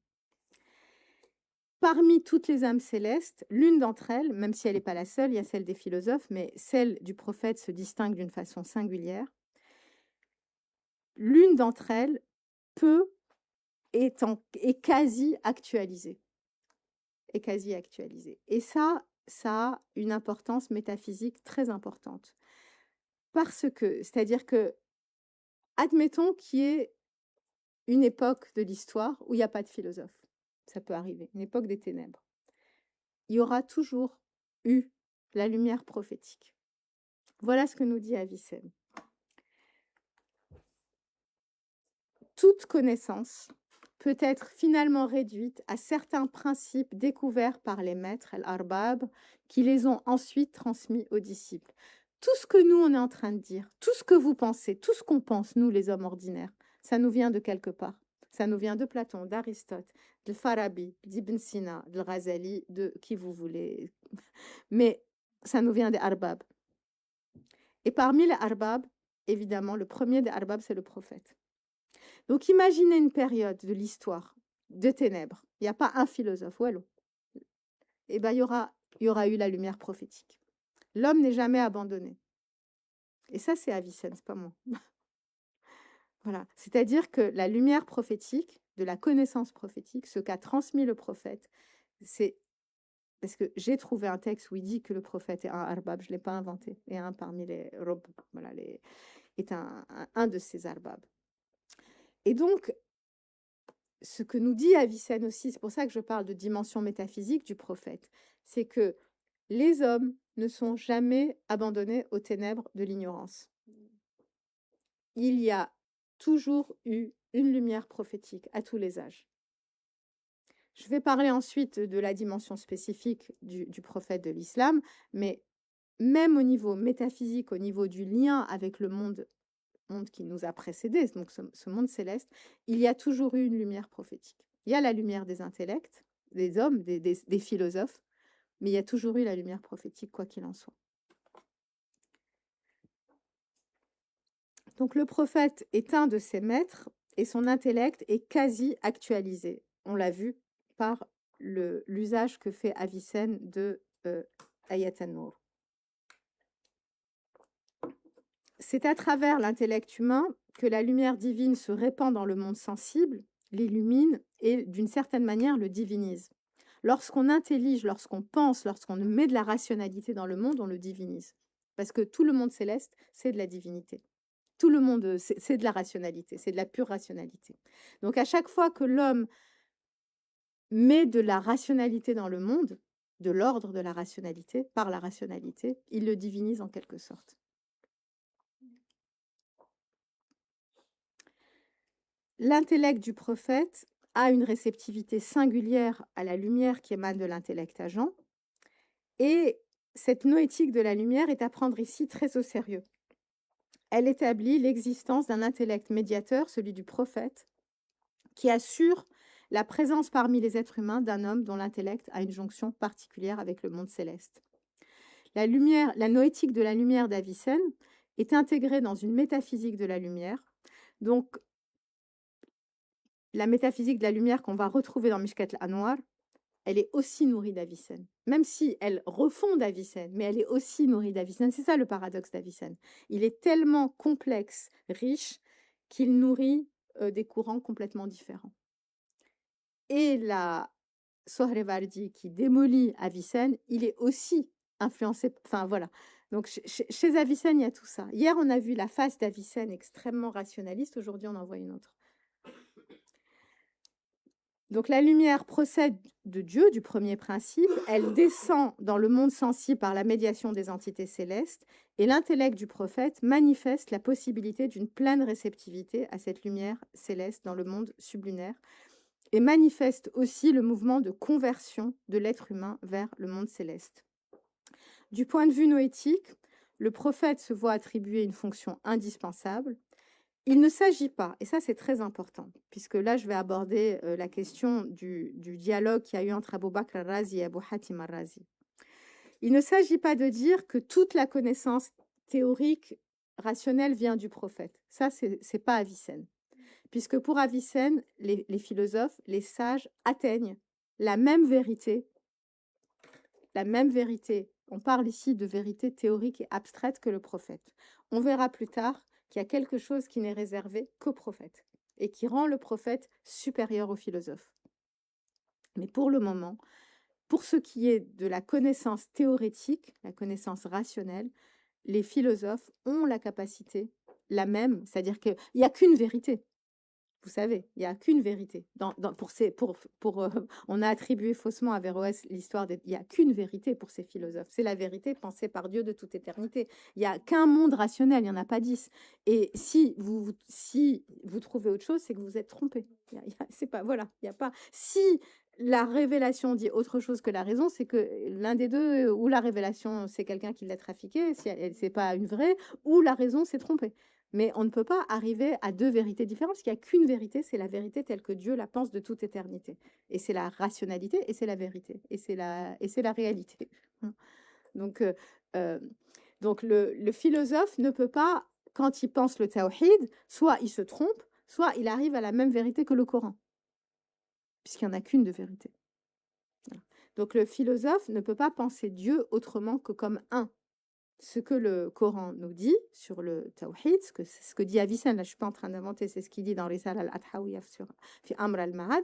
Parmi toutes les âmes célestes, l'une d'entre elles, même si elle n'est pas la seule, il y a celle des philosophes, mais celle du prophète se distingue d'une façon singulière. L'une d'entre elles est quasi actualisée. Et ça a une importance métaphysique très importante. C'est-à-dire que, admettons qu'il y ait une époque de l'histoire où il n'y a pas de philosophe. Ça peut arriver, une époque des ténèbres. Il y aura toujours eu la lumière prophétique. Voilà ce que nous dit Avicenne. Toute connaissance peut être finalement réduite à certains principes découverts par les maîtres, al-arbab, qui les ont ensuite transmis aux disciples. Tout ce que nous, on est en train de dire, tout ce que vous pensez, tout ce qu'on pense, nous, les hommes ordinaires, ça nous vient de quelque part. Ça nous vient de Platon, d'Aristote, de Farabi, d'Ibn Sina, de Ghazali, de qui vous voulez. Mais ça nous vient des arbab. Et parmi les arbab, évidemment, le premier des arbab, c'est le prophète. Donc imaginez une période de l'histoire de ténèbres. Il n'y a pas un philosophe. Eh bien, il y aura eu la lumière prophétique. L'homme n'est jamais abandonné. Et ça, c'est Avicenne, c'est pas moi. Voilà. C'est-à-dire que la lumière prophétique, de la connaissance prophétique, ce qu'a transmis le prophète, c'est parce que j'ai trouvé un texte où il dit que le prophète est un arbab, je ne l'ai pas inventé, et un parmi les robes, voilà, est un de ces arbab. Et donc, ce que nous dit Avicenne aussi, c'est pour ça que je parle de dimension métaphysique du prophète, c'est que les hommes ne sont jamais abandonnés aux ténèbres de l'ignorance. Il y a toujours eu une lumière prophétique à tous les âges. Je vais parler ensuite de la dimension spécifique du prophète de l'islam, mais même au niveau métaphysique, au niveau du lien avec le monde qui nous a précédés, donc ce monde céleste, il y a toujours eu une lumière prophétique. Il y a la lumière des intellects, des hommes, des philosophes, mais il y a toujours eu la lumière prophétique, quoi qu'il en soit. Donc le prophète est un de ses maîtres et son intellect est quasi actualisé. on l'a vu par l'usage que fait Avicenne de Ayat an-Nur. C'est à travers l'intellect humain que la lumière divine se répand dans le monde sensible, l'illumine et d'une certaine manière le divinise. Lorsqu'on intellige, lorsqu'on pense, lorsqu'on met de la rationalité dans le monde, on le divinise. Parce que tout le monde céleste, c'est de la divinité. Tout le monde, c'est de la rationalité, c'est de la pure rationalité. Donc à chaque fois que l'homme met de la rationalité dans le monde, de l'ordre de la rationalité, par la rationalité, il le divinise en quelque sorte. L'intellect du prophète a une réceptivité singulière à la lumière qui émane de l'intellect agent, et cette noétique de la lumière est à prendre ici très au sérieux. Elle établit l'existence d'un intellect médiateur, celui du prophète, qui assure la présence parmi les êtres humains d'un homme dont l'intellect a une jonction particulière avec le monde céleste. La noétique de la lumière d'Avicenne est intégrée dans une métaphysique de la lumière. Donc, la métaphysique de la lumière qu'on va retrouver dans Mishkat al-Anwar, elle est aussi nourrie d'Avicenne. Même si elle refonde Avicenne, mais elle est aussi nourrie d'Avicenne. C'est ça le paradoxe d'Avicenne. Il est tellement complexe, riche, qu'il nourrit des courants complètement différents. Et la Sohrevardi qui démolit Avicenne, il est aussi influencé. Enfin voilà. Donc chez Avicenne, il y a tout ça. Hier, on a vu la face d'Avicenne extrêmement rationaliste. Aujourd'hui, on en voit une autre. Donc la lumière procède de Dieu, du premier principe. Elle descend dans le monde sensible par la médiation des entités célestes. Et l'intellect du prophète manifeste la possibilité d'une pleine réceptivité à cette lumière céleste dans le monde sublunaire, et manifeste aussi le mouvement de conversion de l'être humain vers le monde céleste. Du point de vue noétique, le prophète se voit attribuer une fonction indispensable. Il ne s'agit pas, et ça c'est très important, puisque là je vais aborder la question du dialogue qu'il y a eu entre Abou Bakr al-Razi et Abou Hatim al-Razi. Il ne s'agit pas de dire que toute la connaissance théorique, rationnelle vient du prophète. Ça, c'est pas Avicenne. Puisque pour Avicenne, les philosophes, les sages atteignent la même vérité. La même vérité. On parle ici de vérité théorique et abstraite que le prophète. On verra plus tard qu'il y a quelque chose qui n'est réservé qu'au prophète et qui rend le prophète supérieur aux philosophes. Mais pour le moment, pour ce qui est de la connaissance théorétique, la connaissance rationnelle, les philosophes ont la capacité, la même, c'est-à-dire qu'il n'y a qu'une vérité. Vous savez, il n'y a qu'une vérité. On a attribué faussement à Averroès l'histoire il n'y a qu'une vérité pour ces philosophes. C'est la vérité pensée par Dieu de toute éternité. Il n'y a qu'un monde rationnel, il n'y en a pas 10. Et si vous trouvez autre chose, c'est que vous êtes trompé. C'est pas, voilà, il n'y a pas. Si la révélation dit autre chose que la raison, c'est que l'un des deux, ou la révélation, c'est quelqu'un qui l'a trafiqué, si c'est pas une vraie, ou la raison s'est trompée. Mais on ne peut pas arriver à deux vérités différentes, parce qu'il n'y a qu'une vérité, c'est la vérité telle que Dieu la pense de toute éternité. Et c'est la rationalité, et c'est la vérité, et c'est la réalité. Donc le philosophe ne peut pas, quand il pense le tawhid, soit il se trompe, soit il arrive à la même vérité que le Coran, puisqu'il n'y en a qu'une de vérité. Donc le philosophe ne peut pas penser Dieu autrement que comme un. Ce que le Coran nous dit sur le tawhid, ce que dit Avicenne, là je ne suis pas en train d'inventer, c'est ce qu'il dit dans Risala al-Adhawiyya sur fi Amr al-Ma'ad,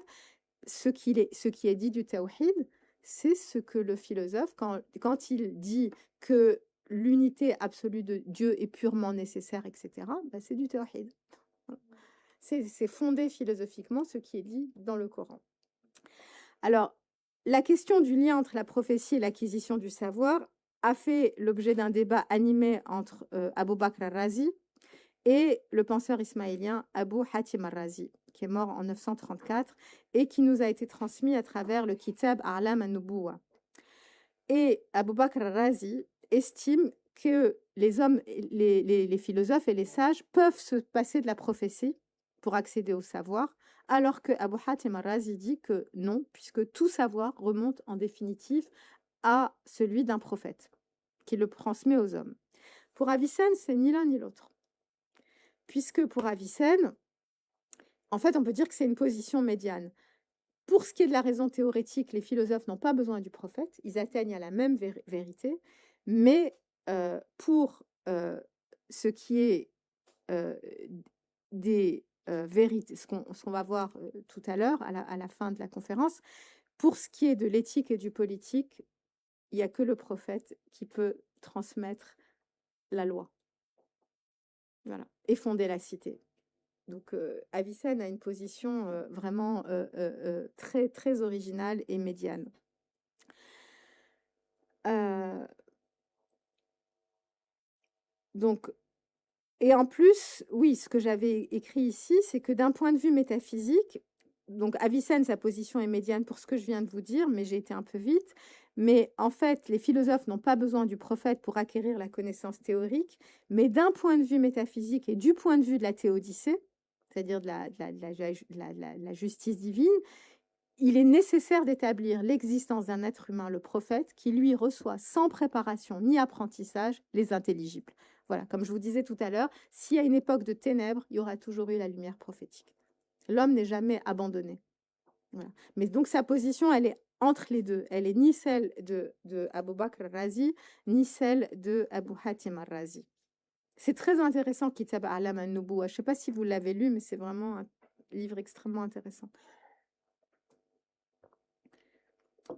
ce qui est dit du tawhid, c'est ce que le philosophe, quand il dit que l'unité absolue de Dieu est purement nécessaire, etc., bah c'est du tawhid. C'est fondé philosophiquement ce qui est dit dans le Coran. Alors, la question du lien entre la prophétie et l'acquisition du savoir a fait l'objet d'un débat animé entre Abou Bakr al-Razi et le penseur ismaélien Abou Hatim al-Razi, qui est mort en 934 et qui nous a été transmis à travers le Kitab A'lam an-Nubuwa. Et Abou Bakr al-Razi estime que les hommes, les philosophes et les sages peuvent se passer de la prophétie pour accéder au savoir, alors que Abou Hatim al-Razi dit que non, puisque tout savoir remonte en définitive à celui d'un prophète, qui le transmet aux hommes. Pour Avicenne, c'est ni l'un ni l'autre. Puisque pour Avicenne, en fait, on peut dire que c'est une position médiane. Pour ce qui est de la raison théorétique, les philosophes n'ont pas besoin du prophète, ils atteignent à la même vérité, mais pour ce qui est des vérités, ce qu'on va voir tout à l'heure, à la fin de la conférence, pour ce qui est de l'éthique et du politique, il n'y a que le prophète qui peut transmettre la loi, voilà, et fonder la cité. Donc, Avicenne a une position vraiment très, très originale et médiane. Donc, et en plus, oui, ce que j'avais écrit ici, c'est que d'un point de vue métaphysique, donc Avicenne, sa position est médiane pour ce que je viens de vous dire, mais j'ai été un peu vite. Mais en fait, les philosophes n'ont pas besoin du prophète pour acquérir la connaissance théorique, mais d'un point de vue métaphysique et du point de vue de la théodicée, c'est-à-dire de la justice divine, il est nécessaire d'établir l'existence d'un être humain, le prophète, qui lui reçoit sans préparation ni apprentissage les intelligibles. Voilà, comme je vous disais tout à l'heure, s'il y a une époque de ténèbres, il y aura toujours eu la lumière prophétique. L'homme n'est jamais abandonné. Voilà. Mais donc sa position, elle est entre les deux. Elle est ni celle de Abu Bakr al-Razi, ni celle de Abu Hatim al-Razi. C'est très intéressant, Kitab A'lam al-Nubuwa. Je ne sais pas si vous l'avez lu, mais c'est vraiment un livre extrêmement intéressant.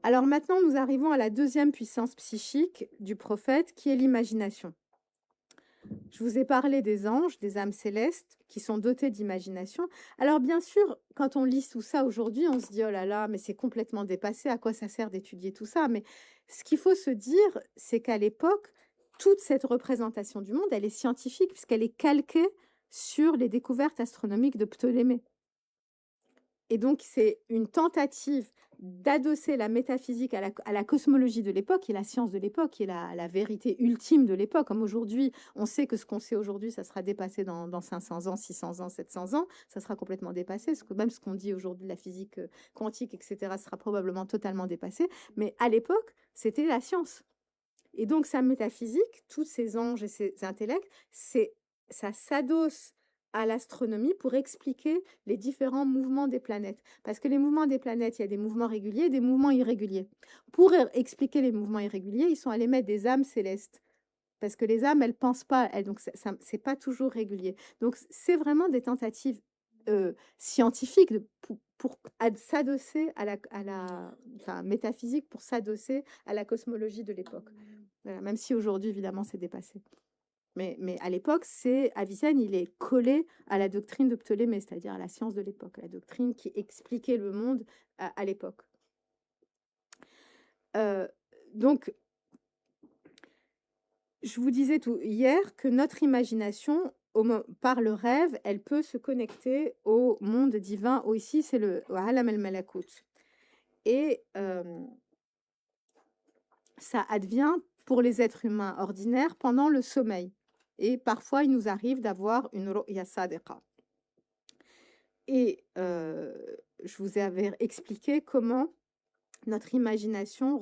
Alors maintenant, nous arrivons à la deuxième puissance psychique du prophète, qui est l'imagination. Je vous ai parlé des anges, des âmes célestes, qui sont dotés d'imagination. Alors bien sûr, quand on lit tout ça aujourd'hui, on se dit « Oh là là, mais c'est complètement dépassé, à quoi ça sert d'étudier tout ça ?» Mais ce qu'il faut se dire, c'est qu'à l'époque, toute cette représentation du monde, elle est scientifique, puisqu'elle est calquée sur les découvertes astronomiques de Ptolémée. Et donc, c'est une tentative d'adosser la métaphysique à la cosmologie de l'époque, qui est la science de l'époque, qui est la vérité ultime de l'époque. Comme aujourd'hui, on sait que ce qu'on sait aujourd'hui, ça sera dépassé dans 500 ans, 600 ans, 700 ans, ça sera complètement dépassé. Même ce qu'on dit aujourd'hui de la physique quantique, etc., sera probablement totalement dépassé. Mais à l'époque, c'était la science. Et donc, sa métaphysique, tous ces anges et ces intellects, ça s'adosse à l'astronomie pour expliquer les différents mouvements des planètes. Parce que les mouvements des planètes, il y a des mouvements réguliers et des mouvements irréguliers. Pour expliquer les mouvements irréguliers, ils sont allés mettre des âmes célestes. Parce que les âmes, elles ne pensent pas, donc c'est pas toujours régulier. Donc, c'est vraiment des tentatives scientifiques pour s'adosser à enfin, métaphysique, pour s'adosser à la cosmologie de l'époque. Voilà, même si aujourd'hui, évidemment, c'est dépassé. Mais à l'époque, Avicenne, il est collé à la doctrine de Ptolémée, c'est-à-dire à la science de l'époque, la doctrine qui expliquait le monde à l'époque. Donc, je vous disais hier que notre imagination, par le rêve, elle peut se connecter au monde divin. Ici, c'est le Alam al-Malakut. Et ça advient pour les êtres humains ordinaires pendant le sommeil. Et parfois, il nous arrive d'avoir une ru'ya sadiqa. Et je vous avais expliqué comment notre imagination,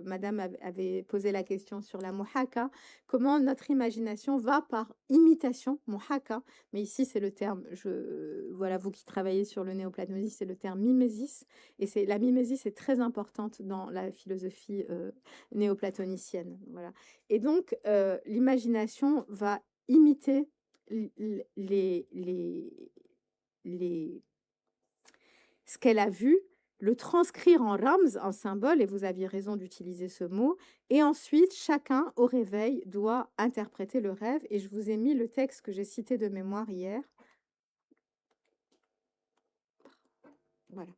madame avait posé la question sur la muhaka, comment notre imagination va par imitation, muhaka, mais ici c'est le terme, voilà, vous qui travaillez sur le néoplatonisme, c'est le terme mimésis, et la mimésis est très importante dans la philosophie néoplatonicienne. Voilà. Et donc, l'imagination va imiter ce qu'elle a vu, le transcrire en rams, en symbole, et vous aviez raison d'utiliser ce mot, et ensuite, chacun, au réveil, doit interpréter le rêve, et je vous ai mis le texte que j'ai cité de mémoire hier. Voilà.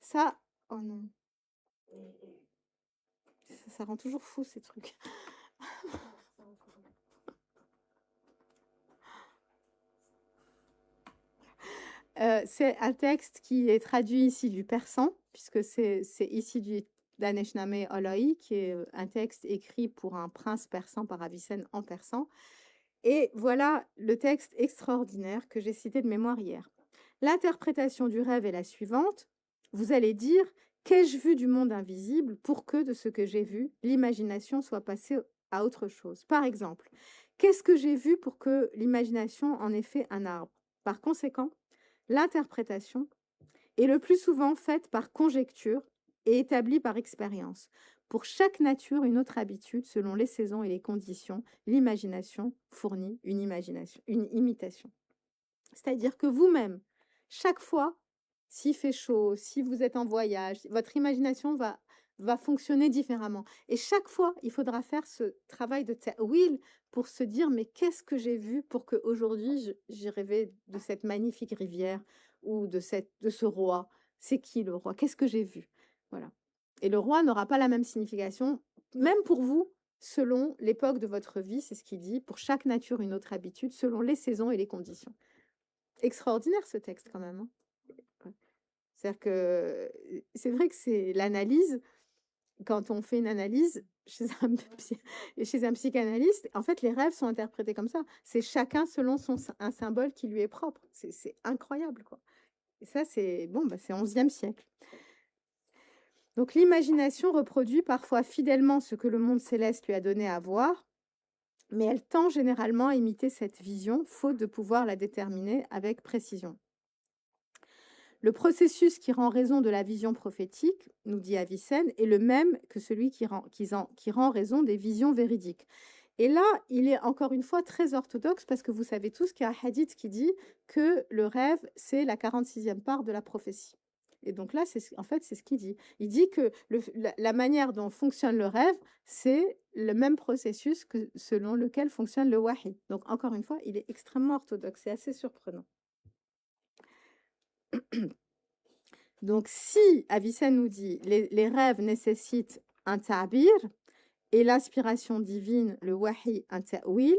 Ça, oh non. Ça rend toujours fou, ces trucs. C'est un texte qui est traduit ici du persan, puisque c'est ici du Daneshname Oloi, qui est un texte écrit pour un prince persan par Avicenne en persan. Et voilà le texte extraordinaire que j'ai cité de mémoire hier. L'interprétation du rêve est la suivante. Vous allez dire, qu'ai-je vu du monde invisible pour que de ce que j'ai vu, l'imagination soit passée à autre chose? Par exemple, qu'est-ce que j'ai vu pour que l'imagination en ait fait un arbre? Par conséquent, l'interprétation est le plus souvent faite par conjecture et établie par expérience. Pour chaque nature, une autre habitude, selon les saisons et les conditions, l'imagination fournit une imitation. C'est-à-dire que vous-même, chaque fois, s'il fait chaud, si vous êtes en voyage, votre imagination va fonctionner différemment. Et chaque fois, il faudra faire ce travail de ta'wil pour se dire, mais qu'est-ce que j'ai vu pour qu'aujourd'hui, j'ai rêvé de cette magnifique rivière ou de ce roi. C'est qui le roi? Qu'est-ce que j'ai vu? Voilà. Et le roi n'aura pas la même signification, même pour vous, selon l'époque de votre vie, c'est ce qu'il dit, pour chaque nature, une autre habitude, selon les saisons et les conditions. Extraordinaire ce texte quand même, hein. Ouais. C'est-à-dire que c'est vrai que c'est l'analyse, quand on fait une analyse chez un psychanalyste, en fait, les rêves sont interprétés comme ça. C'est chacun selon un symbole qui lui est propre. C'est incroyable, quoi. Et ça, c'est bon, c'est 11e siècle. Donc l'imagination reproduit parfois fidèlement ce que le monde céleste lui a donné à voir, mais elle tend généralement à imiter cette vision, faute de pouvoir la déterminer avec précision. Le processus qui rend raison de la vision prophétique, nous dit Avicenne, est le même que celui qui rend raison des visions véridiques. Et là, il est encore une fois très orthodoxe parce que vous savez tous qu'il y a un hadith qui dit que le rêve, c'est la 46e part de la prophétie. Et donc là, en fait, c'est ce qu'il dit. Il dit que la manière dont fonctionne le rêve, c'est le même processus que selon lequel fonctionne le wahi. Donc encore une fois, il est extrêmement orthodoxe. C'est assez surprenant. Donc, si Avicenne nous dit les rêves nécessitent un ta'bir et l'inspiration divine, le wahi, un ta'wil,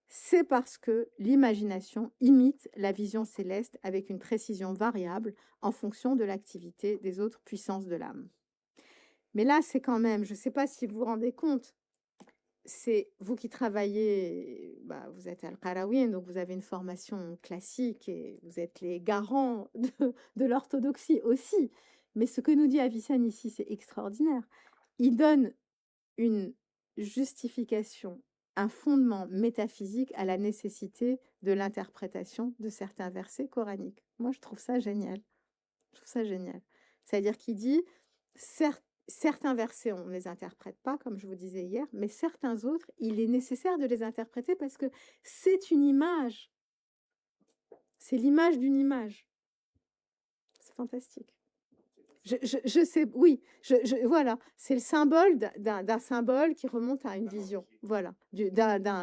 c'est parce que l'imagination imite la vision céleste avec une précision variable en fonction de l'activité des autres puissances de l'âme. Mais là, c'est quand même, je ne sais pas si vous vous rendez compte, c'est vous qui travaillez, vous êtes Al-Qarawiyyin, donc vous avez une formation classique et vous êtes les garants de l'orthodoxie aussi. Mais ce que nous dit Avicenne ici, c'est extraordinaire. Il donne une justification, un fondement métaphysique à la nécessité de l'interprétation de certains versets coraniques. Moi, je trouve ça génial. Je trouve ça génial. C'est-à-dire qu'il dit, certains versets, on ne les interprète pas, comme je vous disais hier, mais certains autres, il est nécessaire de les interpréter parce que c'est une image. C'est l'image d'une image. C'est fantastique. Je sais, oui, voilà, c'est le symbole d'un symbole qui remonte à une vision. Voilà,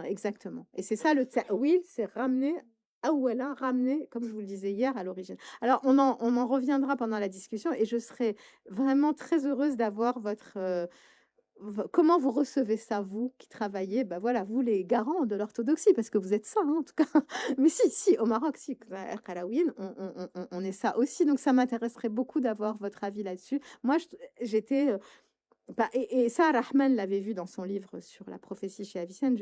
exactement. Et c'est ça le ta'wil, c'est ramener ramener, comme je vous le disais hier, à l'origine. Alors, on en reviendra pendant la discussion et je serai vraiment très heureuse d'avoir comment vous recevez ça, vous qui travaillez, voilà, vous les garants de l'orthodoxie, parce que vous êtes ça, hein, en tout cas. Mais si, au Maroc, si, Qarawiyyin, on est ça aussi, donc ça m'intéresserait beaucoup d'avoir votre avis là-dessus. Moi, j'étais... et ça, Rahman l'avait vu dans son livre sur la prophétie chez Avicenne,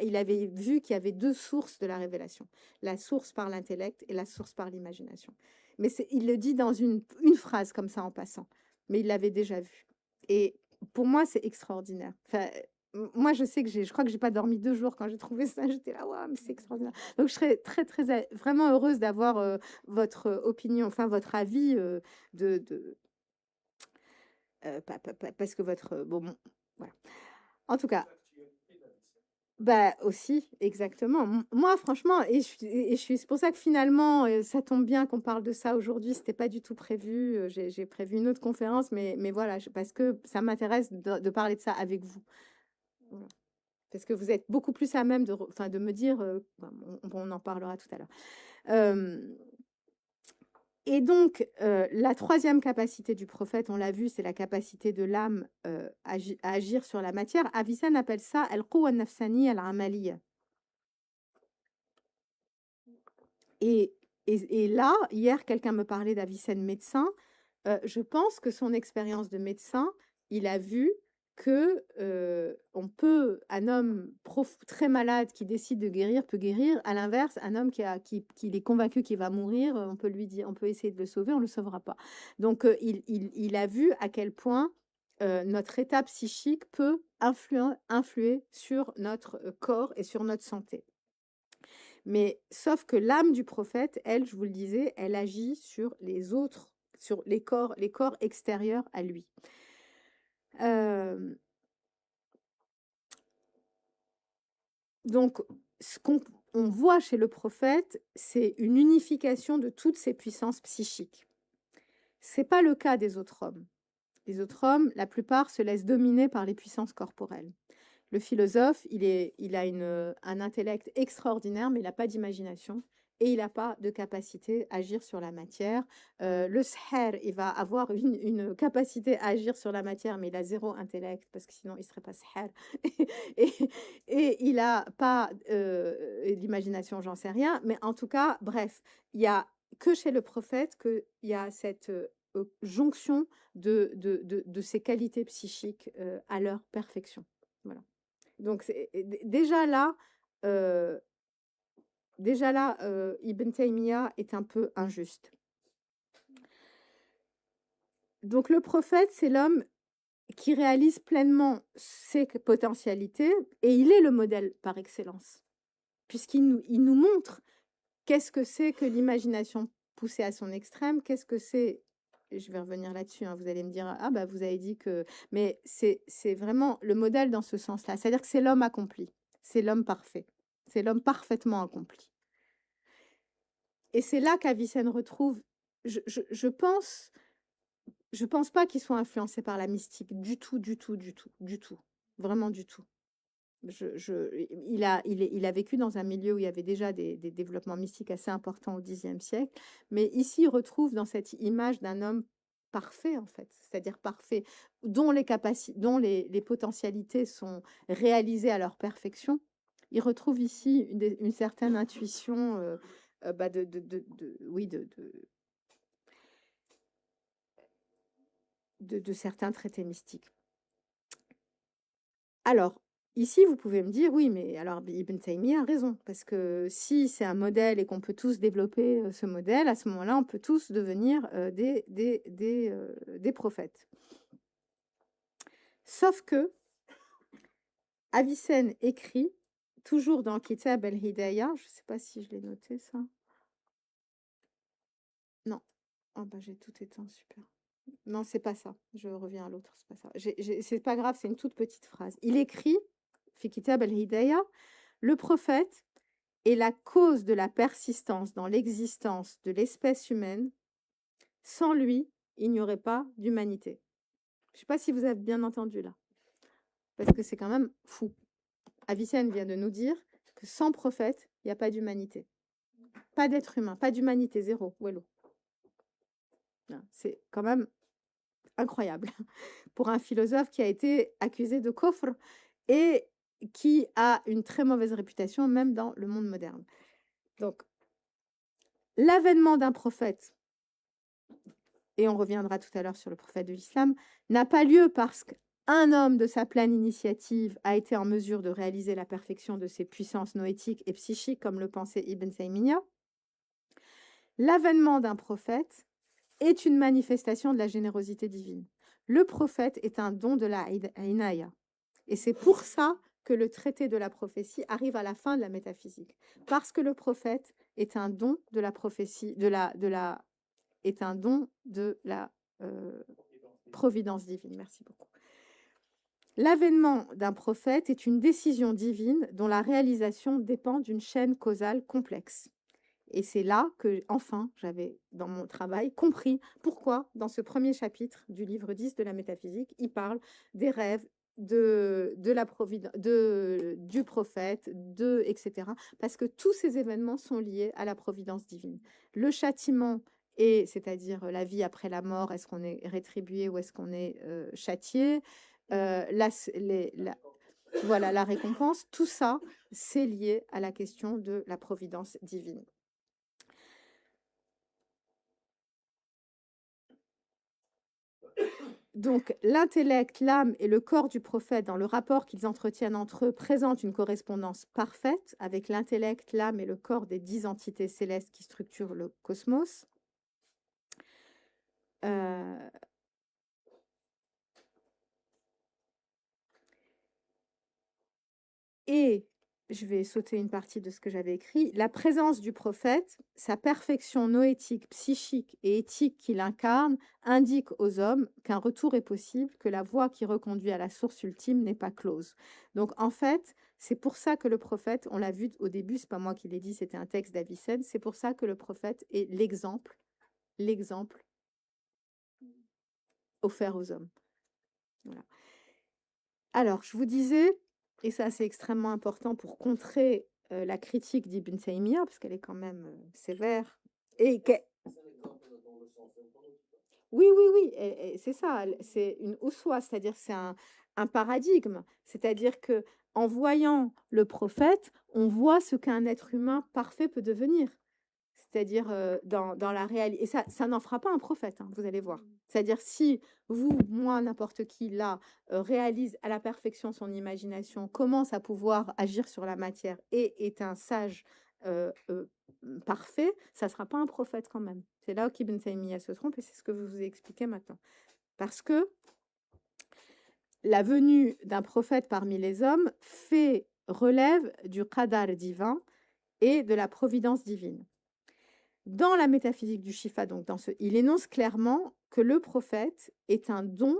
il avait vu qu'il y avait 2 sources de la révélation, la source par l'intellect et la source par l'imagination. Mais il le dit dans une phrase comme ça en passant, mais il l'avait déjà vu. Et pour moi, c'est extraordinaire. Enfin, moi, je sais que je crois que j'ai pas dormi 2 jours quand j'ai trouvé ça. J'étais là, waouh, mais c'est extraordinaire. Donc, je serais très, très, vraiment heureuse d'avoir votre opinion, enfin, votre avis parce que bon, voilà. En tout cas, aussi, exactement. Moi, franchement, c'est pour ça que finalement, ça tombe bien qu'on parle de ça aujourd'hui. C'était pas du tout prévu. J'ai prévu une autre conférence, mais voilà, parce que ça m'intéresse de parler de ça avec vous. Voilà. Parce que vous êtes beaucoup plus à même de me dire, on en parlera tout à l'heure. Et donc, la 3e capacité du prophète, on l'a vu, c'est la capacité de l'âme à agir sur la matière. Avicenne appelle ça al-quwa al-nafsani al-amaliya. Et là, hier, quelqu'un me parlait d'Avicenne médecin. Je pense que son expérience de médecin, il a vu que on peut, un homme très malade qui décide de guérir peut guérir. À l'inverse, un homme qui est convaincu qu'il va mourir, on peut lui dire, on peut essayer de le sauver, on le sauvera pas. Donc il a vu à quel point notre état psychique peut influer sur notre corps et sur notre santé. Mais sauf que l'âme du prophète, elle, je vous le disais, elle agit sur les autres, sur les corps extérieurs à lui. Donc, ce qu'on voit chez le prophète, c'est une unification de toutes ces puissances psychiques. Ce n'est pas le cas des autres hommes. Les autres hommes, la plupart, se laissent dominer par les puissances corporelles. Le philosophe, il a un intellect extraordinaire, mais il n'a pas d'imagination et il n'a pas de capacité à agir sur la matière. Le sher, il va avoir une capacité à agir sur la matière, mais il a zéro intellect, parce que sinon, il ne serait pas sher. et, et il n'a pas d'imagination, j'en sais rien. Mais en tout cas, bref, il n'y a que chez le prophète qu'il y a cette jonction de ces qualités psychiques à leur perfection. Voilà. Donc déjà là, Ibn Taymiyyah est un peu injuste. Donc le prophète, c'est l'homme qui réalise pleinement ses potentialités et il est le modèle par excellence, puisqu'il nous montre qu'est-ce que c'est que l'imagination poussée à son extrême, qu'est-ce que c'est. Je vais revenir là-dessus, hein, vous allez me dire, ah bah vous avez dit que... Mais c'est vraiment le modèle dans ce sens-là, c'est-à-dire que c'est l'homme accompli, c'est l'homme parfait, c'est l'homme parfaitement accompli. Et c'est là qu'Avicenne retrouve, je pense pas qu'il soit influencé par la mystique, du tout, vraiment du tout. Il a vécu dans un milieu où il y avait déjà des développements mystiques assez importants au Xe siècle, mais ici, il retrouve dans cette image d'un homme parfait, en fait, c'est-à-dire parfait, dont les potentialités sont réalisées à leur perfection. Il retrouve ici une certaine intuition de certains traités mystiques. Alors, ici, vous pouvez me dire, oui, mais alors Ibn Taymiyyah a raison, parce que si c'est un modèle et qu'on peut tous développer ce modèle, à ce moment-là, on peut tous devenir des prophètes. Sauf que Avicenne écrit, toujours dans Kitab al-Hidayah, je ne sais pas si je l'ai noté ça. Non. Oh, bah, j'ai tout éteint, super. Non, c'est pas ça. Je reviens à l'autre, c'est pas ça. C'est pas grave, c'est une toute petite phrase. Il écrit, fi Kitab al-Hidayah, le prophète est la cause de la persistance dans l'existence de l'espèce humaine. Sans lui, il n'y aurait pas d'humanité. Je ne sais pas si vous avez bien entendu là, parce que c'est quand même fou. Avicenne vient de nous dire que sans prophète, il n'y a pas d'humanité. Pas d'être humain, pas d'humanité, zéro. Wello. C'est quand même incroyable pour un philosophe qui a été accusé de kofr et qui a une très mauvaise réputation même dans le monde moderne. Donc, l'avènement d'un prophète, et on reviendra tout à l'heure sur le prophète de l'islam, n'a pas lieu parce qu'un homme de sa pleine initiative a été en mesure de réaliser la perfection de ses puissances noétiques et psychiques, comme le pensait Ibn Taymiyyah. L'avènement d'un prophète est une manifestation de la générosité divine. Le prophète est un don de la inaya. Et c'est pour ça que le traité de la prophétie arrive à la fin de la métaphysique. Parce que le prophète est un don de la prophétie, est un don de la providence divine. Merci beaucoup. L'avènement d'un prophète est une décision divine dont la réalisation dépend d'une chaîne causale complexe. Et c'est là que, enfin, j'avais, dans mon travail, compris pourquoi, dans ce premier chapitre du livre 10 de la métaphysique, il parle des rêves, de la providence, du prophète, etc. Parce que tous ces événements sont liés à la providence divine. Le châtiment, c'est-à-dire la vie après la mort, est-ce qu'on est rétribué ou est-ce qu'on est châtié, voilà, la récompense, tout ça, c'est lié à la question de la providence divine. Donc, l'intellect, l'âme et le corps du prophète, dans le rapport qu'ils entretiennent entre eux, présentent une correspondance parfaite avec l'intellect, l'âme et le corps des 10 entités célestes qui structurent le cosmos. Et je vais sauter une partie de ce que j'avais écrit. La présence du prophète, sa perfection noétique, psychique et éthique qu'il incarne, indique aux hommes qu'un retour est possible, que la voie qui reconduit à la source ultime n'est pas close. Donc en fait, c'est pour ça que le prophète, on l'a vu au début, c'est pas moi qui l'ai dit, c'était un texte d'Avicenne, c'est pour ça que le prophète est l'exemple offert aux hommes. Voilà. Alors, je vous disais, et ça c'est extrêmement important pour contrer la critique d'Ibn Taymiyyah, parce qu'elle est quand même sévère, et que... Oui, oui, oui, et c'est ça, c'est une uswa, c'est-à-dire c'est un paradigme, c'est-à-dire que en voyant le prophète, on voit ce qu'un être humain parfait peut devenir. C'est-à-dire dans la réalité. Et ça n'en fera pas un prophète, hein, vous allez voir. C'est-à-dire si vous, moi, n'importe qui, là, réalise à la perfection son imagination, commence à pouvoir agir sur la matière et est un sage parfait, ça ne sera pas un prophète quand même. C'est là qu'Ibn Taymiyyah se trompe et c'est ce que je vous ai expliqué maintenant. Parce que la venue d'un prophète parmi les hommes relève du qadar divin et de la providence divine. Dans la métaphysique du Shifa, donc il énonce clairement que le prophète est un don,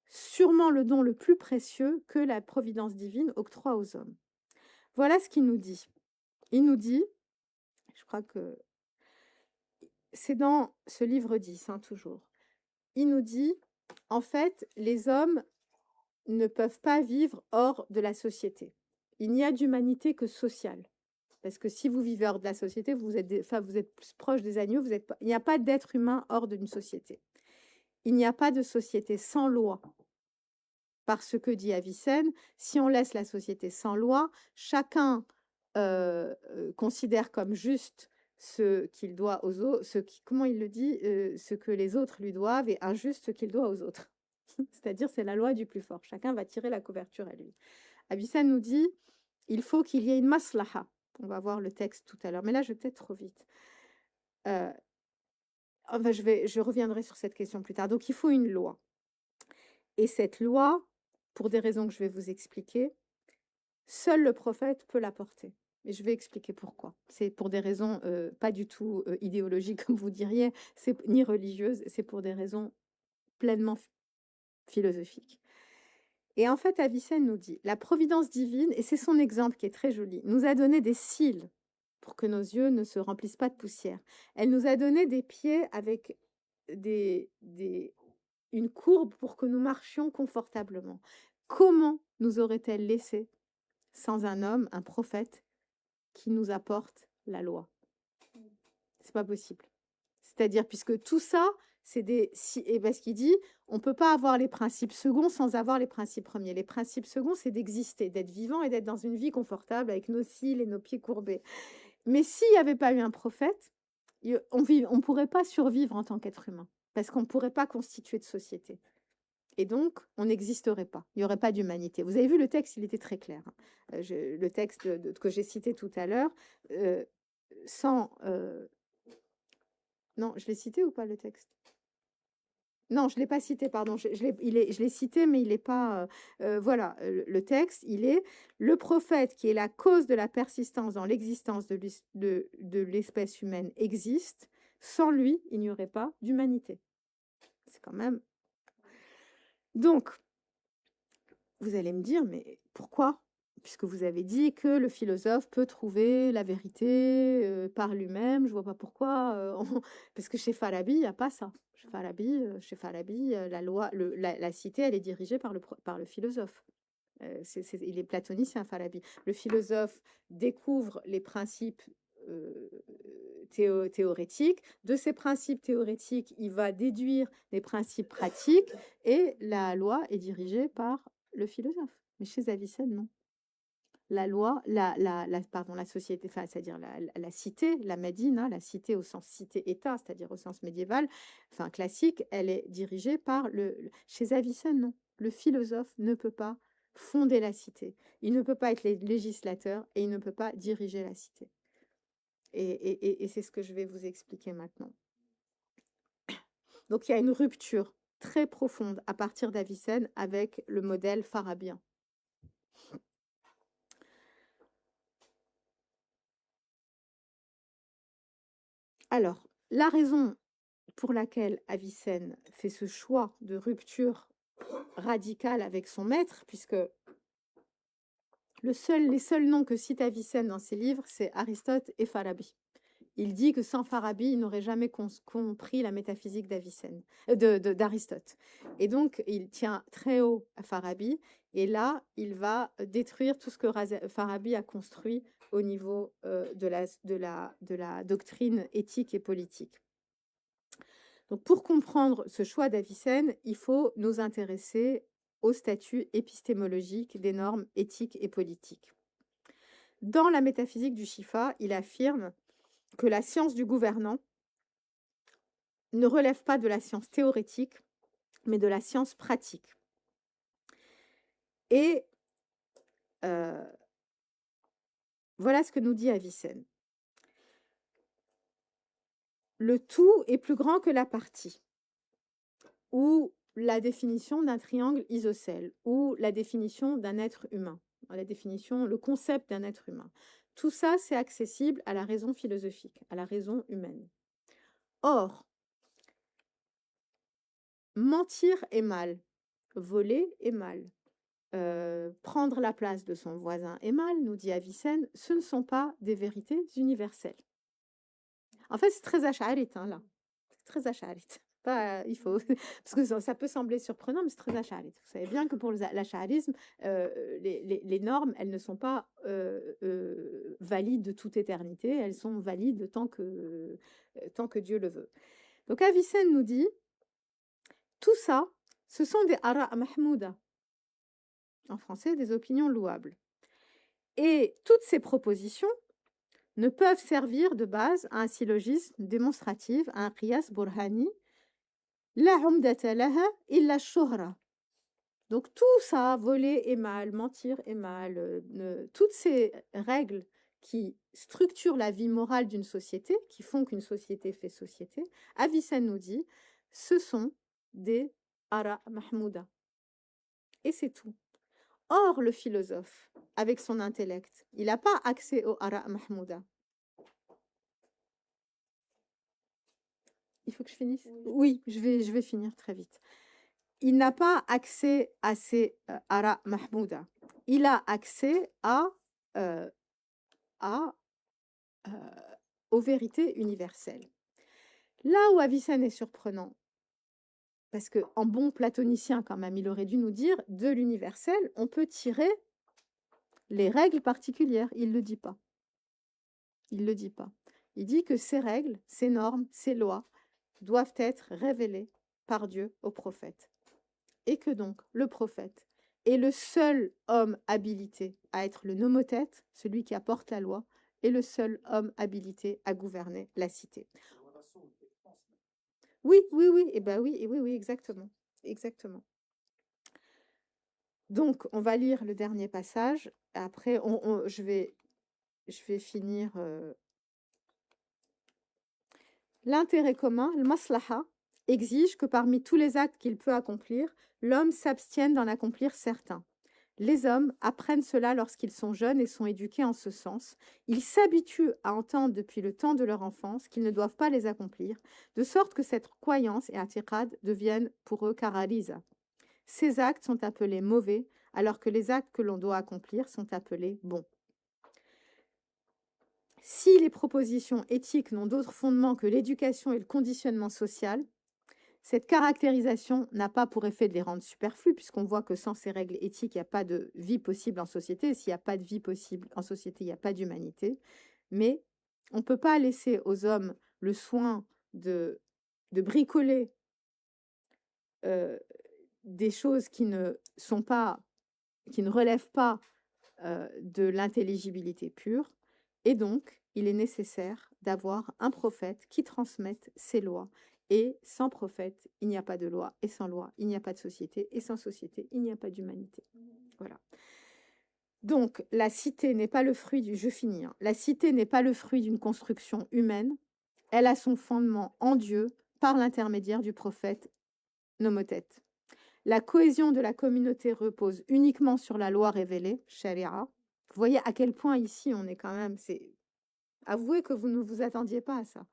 sûrement le don le plus précieux que la providence divine octroie aux hommes. Voilà ce qu'il nous dit. Il nous dit, je crois que c'est dans ce livre 10, hein, toujours, il nous dit, en fait, les hommes ne peuvent pas vivre hors de la société. Il n'y a d'humanité que sociale. Parce que si vous vivez hors de la société, vous êtes plus proche des agneaux, il n'y a pas d'être humain hors d'une société. Il n'y a pas de société sans loi. Parce que, dit Avicenne, si on laisse la société sans loi, chacun considère comme juste ce qu'il doit aux autres, comment il le dit, ce que les autres lui doivent et injuste ce qu'il doit aux autres. C'est-à-dire, c'est la loi du plus fort. Chacun va tirer la couverture à lui. Avicenne nous dit, il faut qu'il y ait une maslaha. On va voir le texte tout à l'heure, mais là, je vais peut-être trop vite. Enfin, je reviendrai sur cette question plus tard. Donc, il faut une loi. Et cette loi, pour des raisons que je vais vous expliquer, seul le prophète peut la porter. Et je vais expliquer pourquoi. C'est pour des raisons pas du tout idéologiques, comme vous diriez, ni religieuses, c'est pour des raisons pleinement philosophiques. Et en fait, Avicenne nous dit, la providence divine, et c'est son exemple qui est très joli, nous a donné des cils pour que nos yeux ne se remplissent pas de poussière. Elle nous a donné des pieds avec une courbe pour que nous marchions confortablement. Comment nous aurait-elle laissé sans un homme, un prophète, qui nous apporte la loi? C'est pas possible. C'est-à-dire, puisque tout ça, c'est et parce qu'il dit, on peut pas avoir les principes seconds sans avoir les principes premiers. Les principes seconds, c'est d'exister, d'être vivant et d'être dans une vie confortable avec nos cils et nos pieds courbés. Mais s'il n'y avait pas eu un prophète, on ne pourrait pas survivre en tant qu'être humain, parce qu'on ne pourrait pas constituer de société. Et donc, on n'existerait pas. Il n'y aurait pas d'humanité. Vous avez vu, le texte, il était très clair. Le texte que j'ai cité tout à l'heure, non, je l'ai cité ou pas, le texte? Non, je ne l'ai pas cité, pardon. Je l'ai cité, mais il n'est pas... voilà, le texte, il est « Le prophète, qui est la cause de la persistance dans l'existence de l'espèce humaine, existe. Sans lui, il n'y aurait pas d'humanité. » C'est quand même... Donc, vous allez me dire, mais pourquoi? Puisque vous avez dit que le philosophe peut trouver la vérité par lui-même, je ne vois pas pourquoi. Parce que chez Farabi, il n'y a pas ça. Chez Farabi, la loi, la cité, elle est dirigée par le philosophe. Il est platonicien, Farabi. Le philosophe découvre les principes théorétiques. De ces principes théorétiques, il va déduire les principes pratiques et la loi est dirigée par le philosophe. Mais chez Avicenne, non. La loi, la société, enfin, c'est-à-dire la cité, la Médine, la cité au sens cité-État, c'est-à-dire au sens médiéval, enfin classique, elle est dirigée par chez Avicenne, non. Le philosophe ne peut pas fonder la cité. Il ne peut pas être législateur et il ne peut pas diriger la cité. Et c'est ce que je vais vous expliquer maintenant. Donc, il y a une rupture très profonde à partir d'Avicenne avec le modèle farabien. Alors, la raison pour laquelle Avicenne fait ce choix de rupture radicale avec son maître, puisque les seuls noms que cite Avicenne dans ses livres, c'est Aristote et Farabi. Il dit que sans Farabi, il n'aurait jamais compris la métaphysique d'Aristote. Et donc, il tient très haut à Farabi, et là, il va détruire tout ce que Farabi a construit au niveau de la doctrine éthique et politique. Donc, pour comprendre ce choix d'Avicenne, il faut nous intéresser au statut épistémologique des normes éthiques et politiques. Dans la métaphysique du Shifa, il affirme que la science du gouvernant ne relève pas de la science théorétique, mais de la science pratique. Et voilà ce que nous dit Avicenne. Le tout est plus grand que la partie, ou la définition d'un triangle isocèle, ou la définition d'un être humain, le concept d'un être humain. Tout ça, c'est accessible à la raison philosophique, à la raison humaine. Or, mentir est mal, voler est mal, prendre la place de son voisin est mal, nous dit Avicenne, ce ne sont pas des vérités universelles. En fait, c'est très acharite, hein, là. C'est très acharite. Il faut, parce que ça peut sembler surprenant, mais c'est très acharite. Vous savez bien que pour l'acharisme, les normes, elles ne sont pas valides de toute éternité, elles sont valides tant que Dieu le veut. Donc Avicenne nous dit, tout ça, ce sont des ara mahmouda, en français, des opinions louables. Et toutes ces propositions ne peuvent servir de base à un syllogisme démonstratif, à un qiyas burhani, la humdata laha illa shuhra. Donc tout ça, voler est mal, mentir est mal, toutes ces règles qui structurent la vie morale d'une société, qui font qu'une société fait société, Avicenne nous dit, ce sont des ara mahmouda. Et c'est tout. Or, le philosophe, avec son intellect, il n'a pas accès au ara mahmouda. Il faut que je finisse? Oui, je vais finir très vite. Il n'a pas accès à ces ara mahmouda. Il a accès aux vérités universelles. Là où Avicenne est surprenant, parce qu'en bon platonicien quand même, il aurait dû nous dire, de l'universel, on peut tirer les règles particulières. Il ne le dit pas. Il ne le dit pas. Il dit que ces règles, ces normes, ces lois doivent être révélées par Dieu au prophète. Et que donc le prophète est le seul homme habilité à être le nomothète, celui qui apporte la loi, et le seul homme habilité à gouverner la cité. Oui, et ben oui, exactement. Exactement. Donc, on va lire le dernier passage. Après, je vais finir. L'intérêt commun, le maslaha, exige que parmi tous les actes qu'il peut accomplir, l'homme s'abstienne d'en accomplir certains. Les hommes apprennent cela lorsqu'ils sont jeunes et sont éduqués en ce sens. Ils s'habituent à entendre depuis le temps de leur enfance qu'ils ne doivent pas les accomplir, de sorte que cette croyance et atiqad deviennent pour eux karaliza. Ces actes sont appelés mauvais, alors que les actes que l'on doit accomplir sont appelés bons. Si les propositions éthiques n'ont d'autre fondement que l'éducation et le conditionnement social, cette caractérisation n'a pas pour effet de les rendre superflus, puisqu'on voit que sans ces règles éthiques, il n'y a pas de vie possible en société. Et s'il n'y a pas de vie possible en société, il n'y a pas d'humanité. Mais on ne peut pas laisser aux hommes le soin de bricoler des choses qui ne relèvent pas de l'intelligibilité pure. Et donc, il est nécessaire d'avoir un prophète qui transmette ces lois. Et sans prophète, il n'y a pas de loi. Et sans loi, il n'y a pas de société. Et sans société, il n'y a pas d'humanité. Voilà. Donc, la cité n'est pas le fruit du... Je finis. La cité n'est pas le fruit d'une construction humaine. Elle a son fondement en Dieu par l'intermédiaire du prophète Nomothète. La cohésion de la communauté repose uniquement sur la loi révélée, Sharia. Vous voyez à quel point ici on est quand même, c'est Avouez que vous ne vous attendiez pas à ça.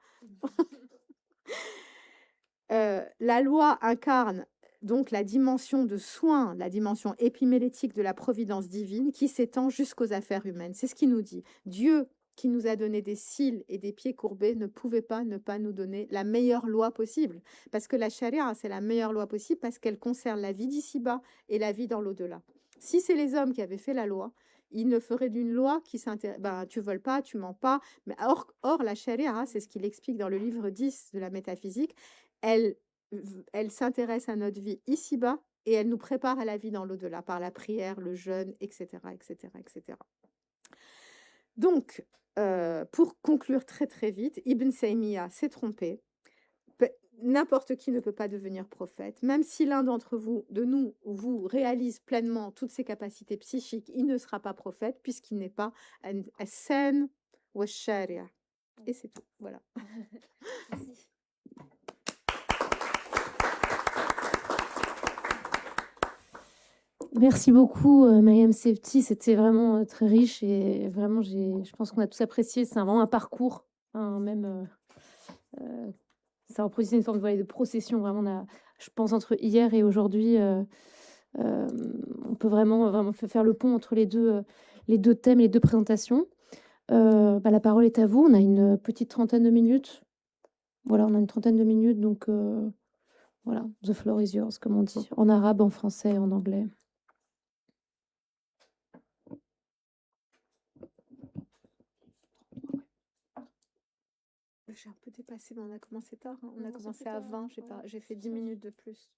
La loi incarne donc la dimension de soin, la dimension épimélétique de la providence divine qui s'étend jusqu'aux affaires humaines. C'est ce qu'il nous dit. Dieu, qui nous a donné des cils et des pieds courbés, ne pouvait pas ne pas nous donner la meilleure loi possible. Parce que la charia, c'est la meilleure loi possible parce qu'elle concerne la vie d'ici-bas et la vie dans l'au-delà. Si c'est les hommes qui avaient fait la loi, ils ne feraient d'une loi qui s'intéresse. Ben, tu voles pas, tu mens pas. Mais or la charia, c'est ce qu'il explique dans le livre 10 de la métaphysique, elle elle s'intéresse à notre vie ici-bas et elle nous prépare à la vie dans l'au-delà par la prière, le jeûne, etc., etc., etc. Donc, pour conclure très très vite, Ibn Taymiyyah s'est trompé. N'importe qui ne peut pas devenir prophète. Même si l'un d'entre vous, de nous, vous réalise pleinement toutes ses capacités psychiques, il ne sera pas prophète puisqu'il n'est pas as-san wa sharia. Et c'est tout. Voilà. Merci beaucoup, Mayam Septi. C'était vraiment très riche et vraiment, je pense qu'on a tous apprécié. C'est vraiment un parcours, hein, même ça reproduisait une forme de procession. Vraiment, je pense entre hier et aujourd'hui, on peut vraiment faire le pont entre les deux thèmes, les deux présentations. La parole est à vous. On a une petite trentaine de minutes. Voilà, on a une trentaine de minutes, donc voilà, the floor is yours, comme on dit, en arabe, en français, en anglais. J'ai un peu dépassé, mais on a commencé tard. Hein. On a commencé à 20, j'ai fait 10 minutes de plus.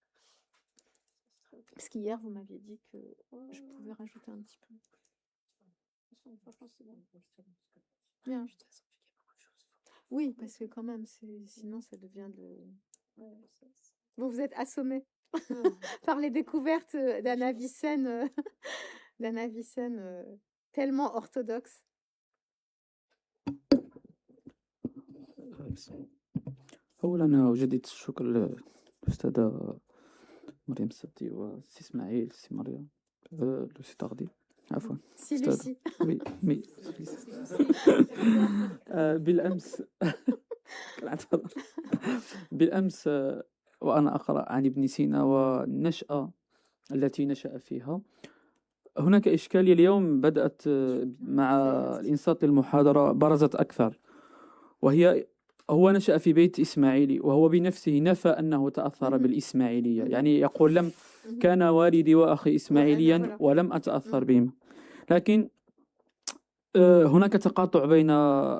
Parce qu'hier, vous m'aviez dit que je pouvais rajouter un petit peu. Bien. Oui, parce que quand même, sinon ça devient de... Bon, vous êtes assommés par les découvertes d'Anna Vicenne, tellement orthodoxe. أولا أجدد الشكر للأستاذة مريم السبتي وسي إسماعيل سي مريم لوسي تغدي عفوا سي أستاذة. لوسي وي بالأمس كنعتذر. بالأمس وأنا أقرأ عن ابن سينا والنشأة التي نشأ فيها. هناك إشكالية اليوم بدأت مع الإنصات للمحاضرة برزت أكثر، وهي هو نشأ في بيت إسماعيلي وهو بنفسه نفى أنه تأثر بالإسماعيلية، يعني يقول كان والدي وأخي إسماعيليا ولم أتأثر بهم. لكن هناك تقاطع بين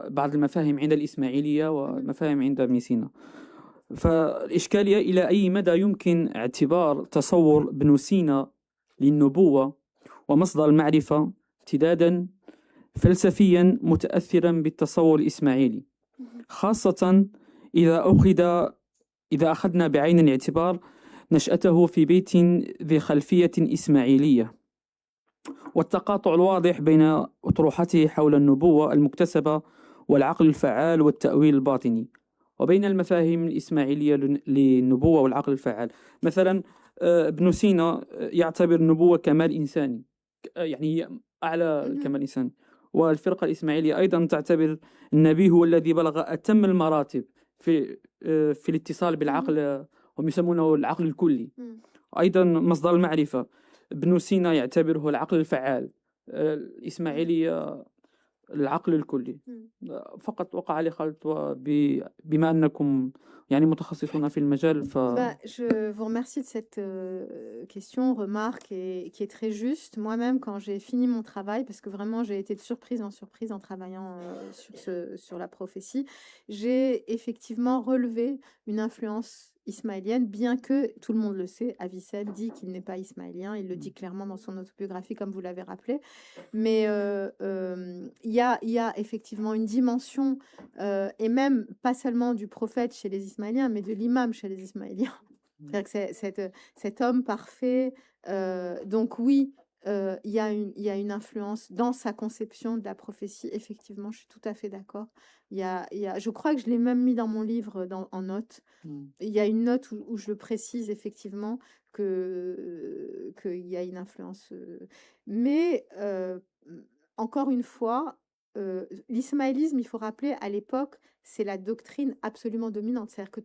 بعض المفاهيم عند الإسماعيلية ومفاهيم عند ابن سينا. فالإشكالية إلى أي مدى يمكن اعتبار تصور ابن سينا للنبوة ومصدر المعرفة امتدادا فلسفيا متأثرا بالتصور الإسماعيلي، خاصة إذا أخذنا بعين الاعتبار نشأته في بيت ذي خلفية إسماعيلية، والتقاطع الواضح بين أطروحته حول النبوة المكتسبة والعقل الفعال والتأويل الباطني، وبين المفاهيم الإسماعيلية للنبوة والعقل الفعال. مثلا ابن سينا يعتبر النبوة كمال إنساني، يعني هي أعلى كمال إنساني، والفرقة الإسماعيلية أيضا تعتبر النبي هو الذي بلغ أتم المراتب في الاتصال بالعقل، هم يسمونه العقل الكلي. أيضا مصدر المعرفة ابن سينا يعتبره العقل الفعال، الإسماعيلية العقل الكلي. فقط وقع لي خلط، بما أنكم يعني متخصصون في المجال Je vous remercie de cette question, remarque, qui est très juste. Moi-même, quand j'ai fini mon travail, parce que vraiment j'ai été de surprise en travaillant sur la prophétie, j'ai effectivement relevé une influence ismaélienne, bien que tout le monde le sait, Avicenne dit qu'il n'est pas ismaélien, il le dit clairement dans son autobiographie, comme vous l'avez rappelé. Mais il y a effectivement une dimension, et même pas seulement du prophète chez les Ismaéliens, mais de l'imam chez les Ismaéliens. C'est-à-dire que c'est cet homme parfait. Donc oui, il y a une influence dans sa conception de la prophétie. Effectivement, je suis tout à fait d'accord. Je crois que je l'ai même mis dans mon livre en note. Il y a une note où je précise effectivement qu'il y a une influence. Mais encore une fois, l'ismaélisme, il faut rappeler, à l'époque, c'est la doctrine absolument dominante. C'est-à-dire que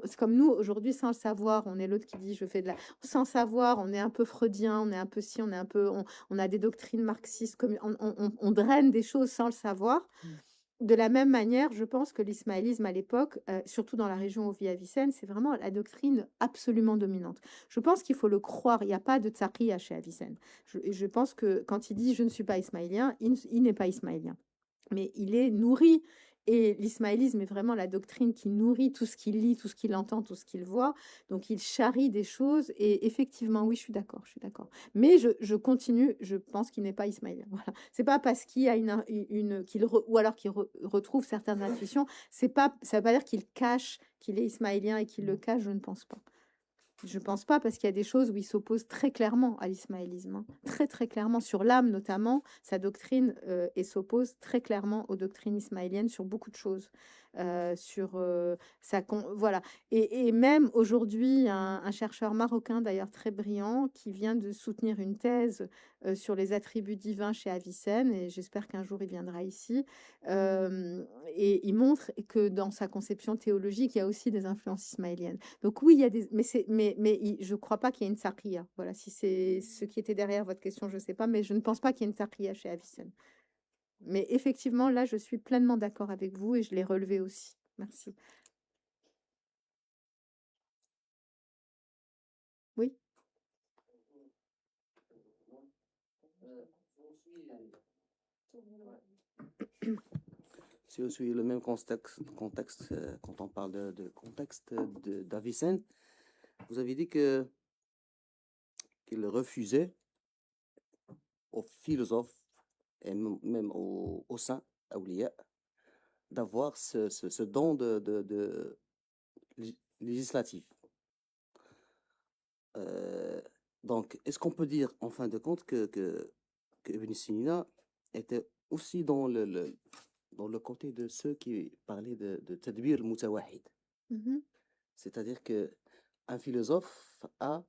c'est comme nous, aujourd'hui, sans le savoir, on est l'autre qui dit je fais de la. Sans savoir, on est un peu freudien, on est un peu ci, on est un peu. On a des doctrines marxistes, on draine des choses sans le savoir. De la même manière, je pense que l'ismaélisme à l'époque, surtout dans la région où vit Avicenne, c'est vraiment la doctrine absolument dominante. Je pense qu'il faut le croire, il n'y a pas de tsaqiya chez Avicenne. Je pense que quand il dit « je ne suis pas ismaélien », il n'est pas ismaélien. Mais il est nourri, et l'ismaélisme est vraiment la doctrine qui nourrit tout ce qu'il lit, tout ce qu'il entend, tout ce qu'il voit. Donc il charrie des choses, et effectivement, oui, je suis d'accord, Mais je continue, je pense qu'il n'est pas ismaélien. Voilà. C'est pas parce qu'il y a ou alors qu'il retrouve certaines intuitions, ça veut pas dire qu'il cache qu'il est ismaélien et qu'il le cache, je ne pense pas. Je pense pas, parce qu'il y a des choses où il s'oppose très clairement à l'ismaélisme, hein. Très, très clairement, sur l'âme notamment, sa doctrine, et s'oppose très clairement aux doctrines ismaéliennes sur beaucoup de choses. Voilà. Et même aujourd'hui, un chercheur marocain, d'ailleurs très brillant, qui vient de soutenir une thèse sur les attributs divins chez Avicenne, et j'espère qu'un jour il viendra ici, et il montre que dans sa conception théologique, il y a aussi des influences ismaéliennes. Donc oui, il y a des, je crois pas qu'il y ait une tsaqiya. Voilà, si c'est ce qui était derrière votre question, je sais pas, mais je ne pense pas qu'il y ait une tsaqiya chez Avicenne. Mais effectivement, là, je suis pleinement d'accord avec vous, et je l'ai relevé aussi. Merci. Oui. C'est aussi le même contexte quand on parle de contexte d'Avicenne. Vous avez dit qu'il refusait aux philosophes et même aux saints, awliya, d'avoir ce don de législatif. Donc, est-ce qu'on peut dire, en fin de compte, que Ibn Sina était aussi dans le côté de ceux qui parlaient de tadbir mutawahid? C'est-à-dire qu'un philosophe un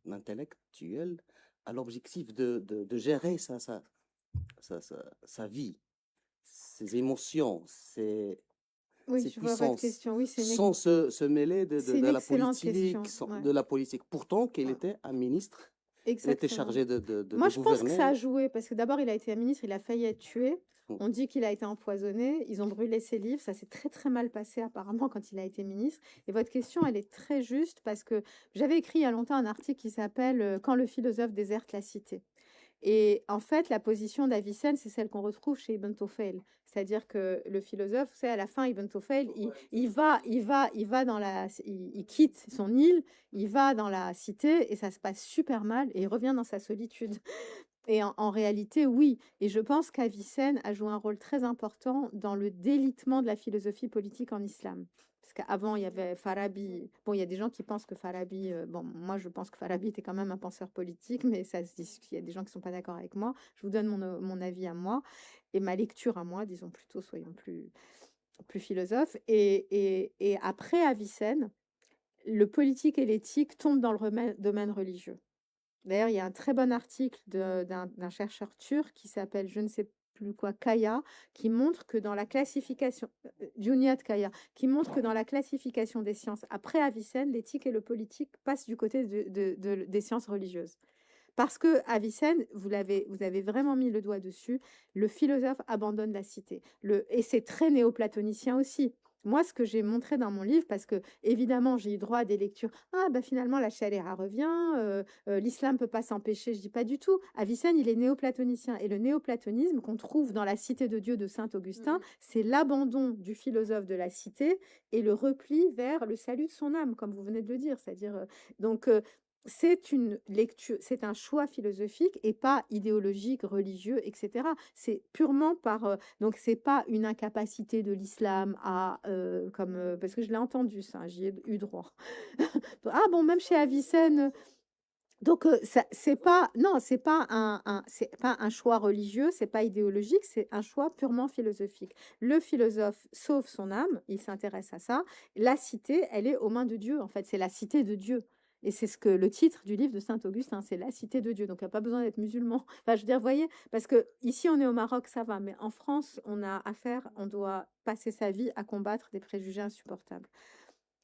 intellectuel a l'objectif de gérer sa vie, ses émotions, Oui, ses je vois votre puissances, question. Oui, sans se mêler c'est une de la excellente politique, question. Ouais. de la politique. Pourtant, qu'il Ouais. était un ministre, il était Exactement. chargé de Moi, je pense que ça a gouverner. joué, parce que d'abord, il a été un ministre, il a failli être tué. On dit qu'il a été empoisonné, ils ont brûlé ses livres, ça s'est très très mal passé apparemment quand il a été ministre. Et votre question, elle est très juste, parce que j'avais écrit il y a longtemps un article qui s'appelle « Quand le philosophe déserte la cité ». Et en fait, la position d'Avicenne, c'est celle qu'on retrouve chez Ibn Tufayl. C'est-à-dire que le philosophe, c'est à la fin, Ibn Tufayl, il quitte son île, il va dans la cité, et ça se passe super mal, et il revient dans sa solitude. Et en réalité, oui. Et je pense qu'Avicenne a joué un rôle très important dans le délitement de la philosophie politique en islam. Parce qu'avant, il y avait Farabi. Bon, il y a des gens qui pensent que Farabi... bon, moi, je pense que Farabi était quand même un penseur politique, mais ça se discute. Il y a des gens qui ne sont pas d'accord avec moi. Je vous donne mon avis à moi, et ma lecture à moi, disons plutôt, soyons plus philosophes. Et après Avicenne, le politique et l'éthique tombent dans le domaine religieux. D'ailleurs, il y a un très bon article d'un chercheur turc qui s'appelle, je ne sais plus quoi, Kaya, qui montre que dans la classification, Cüneyt Kaya, qui montre que dans la classification des sciences après Avicenne, l'éthique et le politique passent du côté des sciences religieuses. Parce que Avicenne, vous avez vraiment mis le doigt dessus, le philosophe abandonne la cité. Et c'est très néoplatonicien aussi. Moi, ce que j'ai montré dans mon livre, parce que évidemment, j'ai eu droit à des lectures. Ah, ben finalement, la chaléra revient, l'islam ne peut pas s'empêcher. Je dis pas du tout. Avicenne, il est néoplatonicien. Et le néoplatonisme qu'on trouve dans la Cité de Dieu de Saint-Augustin, c'est l'abandon du philosophe de la cité et le repli vers le salut de son âme, comme vous venez de le dire. C'est-à-dire, donc, c'est une lecture, c'est un choix philosophique et pas idéologique, religieux, etc. C'est purement donc c'est pas une incapacité de l'islam à parce que je l'ai entendu ça, j'y ai eu droit. Ah bon, même chez Avicenne. Donc c'est pas un choix religieux, c'est pas idéologique, c'est un choix purement philosophique. Le philosophe sauve son âme, il s'intéresse à ça. La cité, elle est aux mains de Dieu, en fait, c'est la cité de Dieu. Et c'est ce que le titre du livre de Saint-Augustin, c'est la cité de Dieu. Donc, il n'y a pas besoin d'être musulman. Enfin, je veux dire, vous voyez, parce que ici, on est au Maroc, ça va, mais en France, on doit passer sa vie à combattre des préjugés insupportables.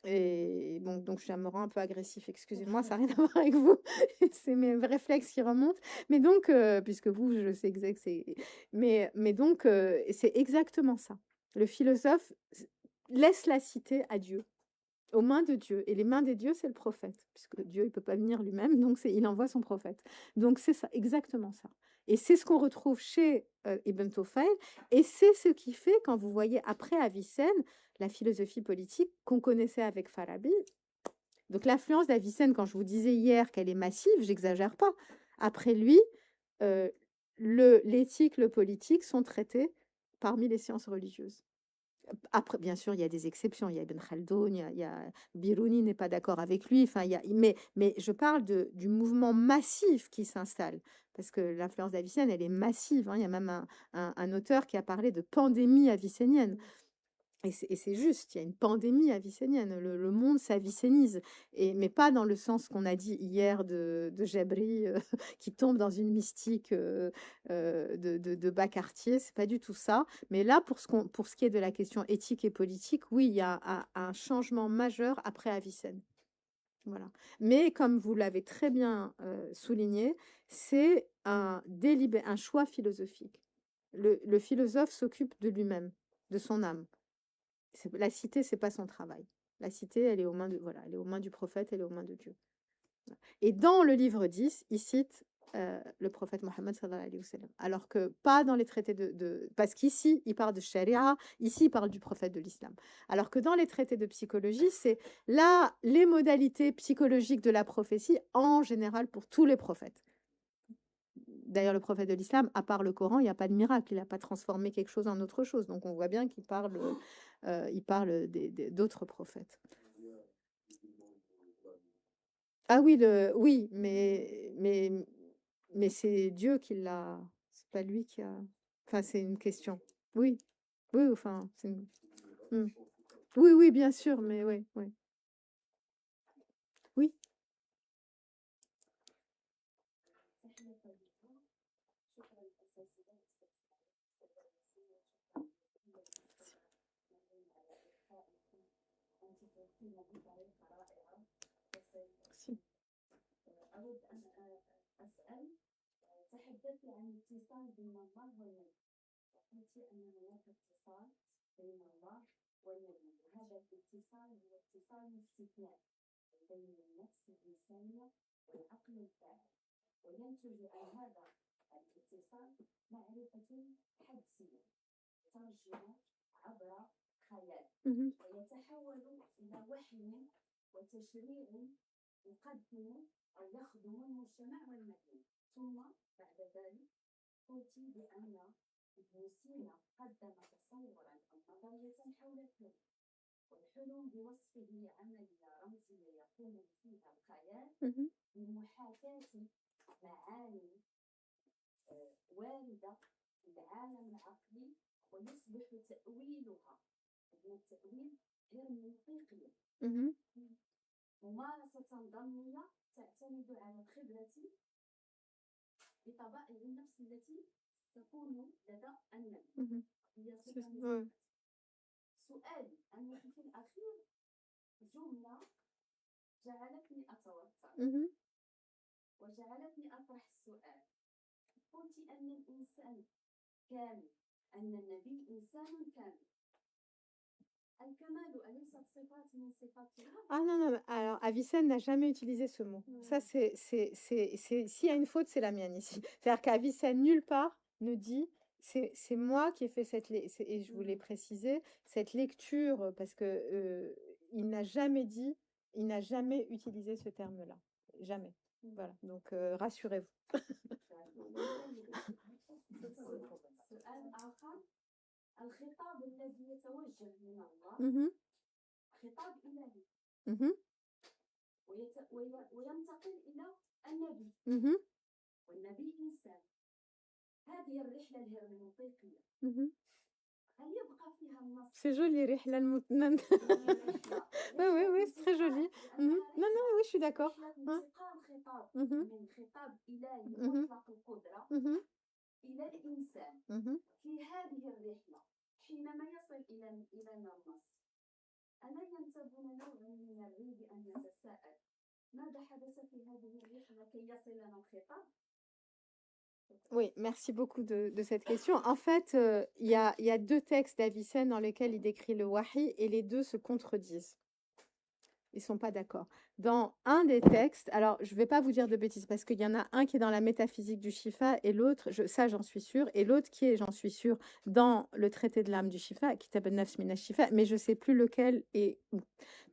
Et bon, donc je me rends un peu agressif, excusez-moi, ça n'a rien à voir avec vous, c'est mes réflexes qui remontent. Mais donc, puisque vous, je sais exact, mais donc, c'est exactement ça. Le philosophe laisse la cité à Dieu, aux mains de Dieu. Et les mains des dieux, c'est le prophète, puisque Dieu, il peut pas venir lui-même, donc il envoie son prophète. Donc c'est ça, exactement ça. Et c'est ce qu'on retrouve chez Ibn Tufayl, et c'est ce qui fait, quand vous voyez après Avicenne, la philosophie politique qu'on connaissait avec Farabi. Donc l'influence d'Avicenne, quand je vous disais hier qu'elle est massive, j'exagère pas. Après lui, euh, l'éthique, le politique sont traités parmi les sciences religieuses. Après, bien sûr, il y a des exceptions. Il y a Ibn Khaldoun, il y a Biruni n'est pas d'accord avec lui. Enfin, mais je parle du mouvement massif qui s'installe. Parce que l'influence d'Avicenne, elle est massive, hein. Il y a même un auteur qui a parlé de pandémie avicénienne. Et c'est juste, il y a une pandémie avicénienne. Le monde s'avicénise. Mais pas dans le sens qu'on a dit hier de Jabri, qui tombe dans une mystique de bas quartier. C'est pas du tout ça. Mais là, pour ce qui est de la question éthique et politique, oui, il y a un changement majeur après Avicenne. Voilà. Mais comme vous l'avez très bien souligné, c'est un choix philosophique. Le philosophe s'occupe de lui-même, de son âme. La cité, c'est pas son travail. La cité, elle est aux mains elle est aux mains du prophète, elle est aux mains de Dieu. Et dans le livre 10, il cite le prophète Mohammed sallallahu alayhi wa sallam. Alors que pas dans les traités parce qu'ici, il parle de sharia, ici, il parle du prophète de l'islam. Alors que dans les traités de psychologie, c'est là les modalités psychologiques de la prophétie en général pour tous les prophètes. D'ailleurs, le prophète de l'islam, à part le Coran, il n'y a pas de miracle. Il n'a pas transformé quelque chose en autre chose. Donc, on voit bien qu'il parle, d'autres prophètes. Ah oui, oui, mais c'est Dieu qui l'a. C'est pas lui qui a. Enfin, c'est une question. Oui, oui, enfin, Hmm. Oui, oui, bien sûr, mais oui, oui, oui. Si. Mhm. Mhm. Mhm. Mhm. Ouais. Mhm. Ah non, non, alors Avicenne n'a jamais utilisé ce mot. Ça, s'il y a une faute, c'est la mienne ici. C'est-à-dire qu'Avicenne, nulle part, ne dit, c'est moi qui ai fait et je voulais préciser, cette lecture, parce que il n'a jamais dit, il n'a jamais utilisé ce terme-là. Jamais. Voilà, donc rassurez-vous. Mhm, mhm, mhm, mhm. C'est joli, Rihla al-Mutnan. Oui, oui, oui, c'est très joli. Mhm. Non, non, oui, je suis d'accord. Hein. Mhm, mhm, mhm, mhm. Oui, merci beaucoup de cette question. En fait, il y a deux textes d'Avicenne dans lesquels il décrit le wahi et les deux se contredisent. Ils sont pas d'accord. Dans un des textes, alors je vais pas vous dire de bêtises parce qu'il y en a un qui est dans la métaphysique du Shifa et l'autre, ça j'en suis sûre, et l'autre qui est, j'en suis sûre, dans le traité de l'âme du Shifa, Kitab an-Nafs min ash-Shifa, mais je sais plus lequel et où.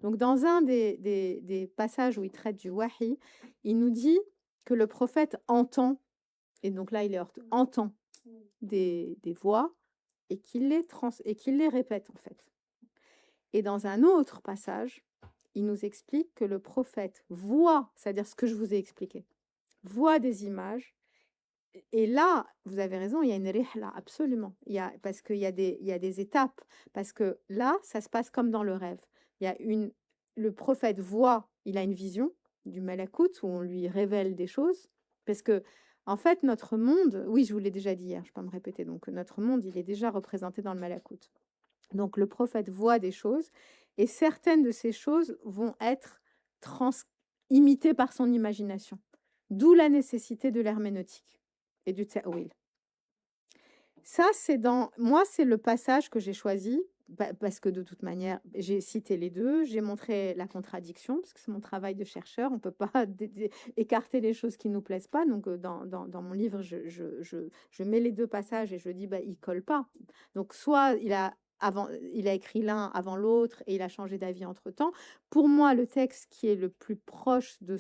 Donc dans un des passages où il traite du wahi, il nous dit que le prophète entend, et donc là il est entend des voix et qu'il les répète en fait. Et dans un autre passage, il nous explique que le prophète voit, c'est-à-dire ce que je vous ai expliqué, voit des images. Et là, vous avez raison, il y a une rihla, absolument. Parce qu'il y a des étapes. Parce que là, ça se passe comme dans le rêve. Le prophète voit, il a une vision du malakout où on lui révèle des choses. Parce que, en fait, notre monde, oui, je vous l'ai déjà dit hier, je ne vais pas me répéter, donc notre monde, il est déjà représenté dans le malakout. Donc le prophète voit des choses et certaines de ces choses vont être imitées par son imagination. D'où la nécessité de l'herméneutique et du ta'wil. Ça, moi, c'est le passage que j'ai choisi parce que de toute manière, j'ai cité les deux, j'ai montré la contradiction parce que c'est mon travail de chercheur, on ne peut pas écarter les choses qui ne nous plaisent pas. Donc dans mon livre, je mets les deux passages et je dis, ils ne collent pas. Donc soit il a écrit l'un avant l'autre et il a changé d'avis entre-temps. Pour moi, le texte qui est le plus proche de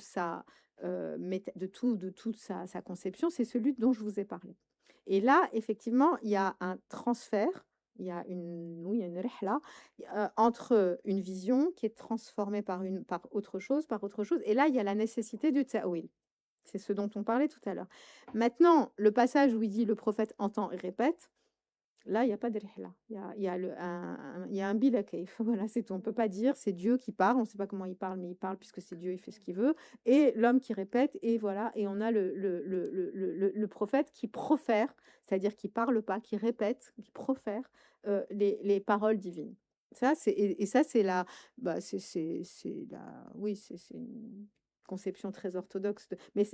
toute sa conception, c'est celui dont je vous ai parlé. Et là, effectivement, il y a un transfert, il y a une rihla entre une vision qui est transformée par autre chose, et là, il y a la nécessité du ta'wil. C'est ce dont on parlait tout à l'heure. Maintenant, le passage où il dit le prophète entend et répète, là, il n'y a pas de rihla. Il y a un bila kayf. Voilà, c'est tout. On ne peut pas dire c'est Dieu qui parle. On ne sait pas comment il parle, mais il parle puisque c'est Dieu, il fait ce qu'il veut. Et l'homme qui répète, et voilà. Et on a le prophète qui profère, c'est-à-dire qui ne parle pas, qui répète, qui profère les paroles divines. Ça, ça, c'est la. Oui, c'est une conception très orthodoxe. Mais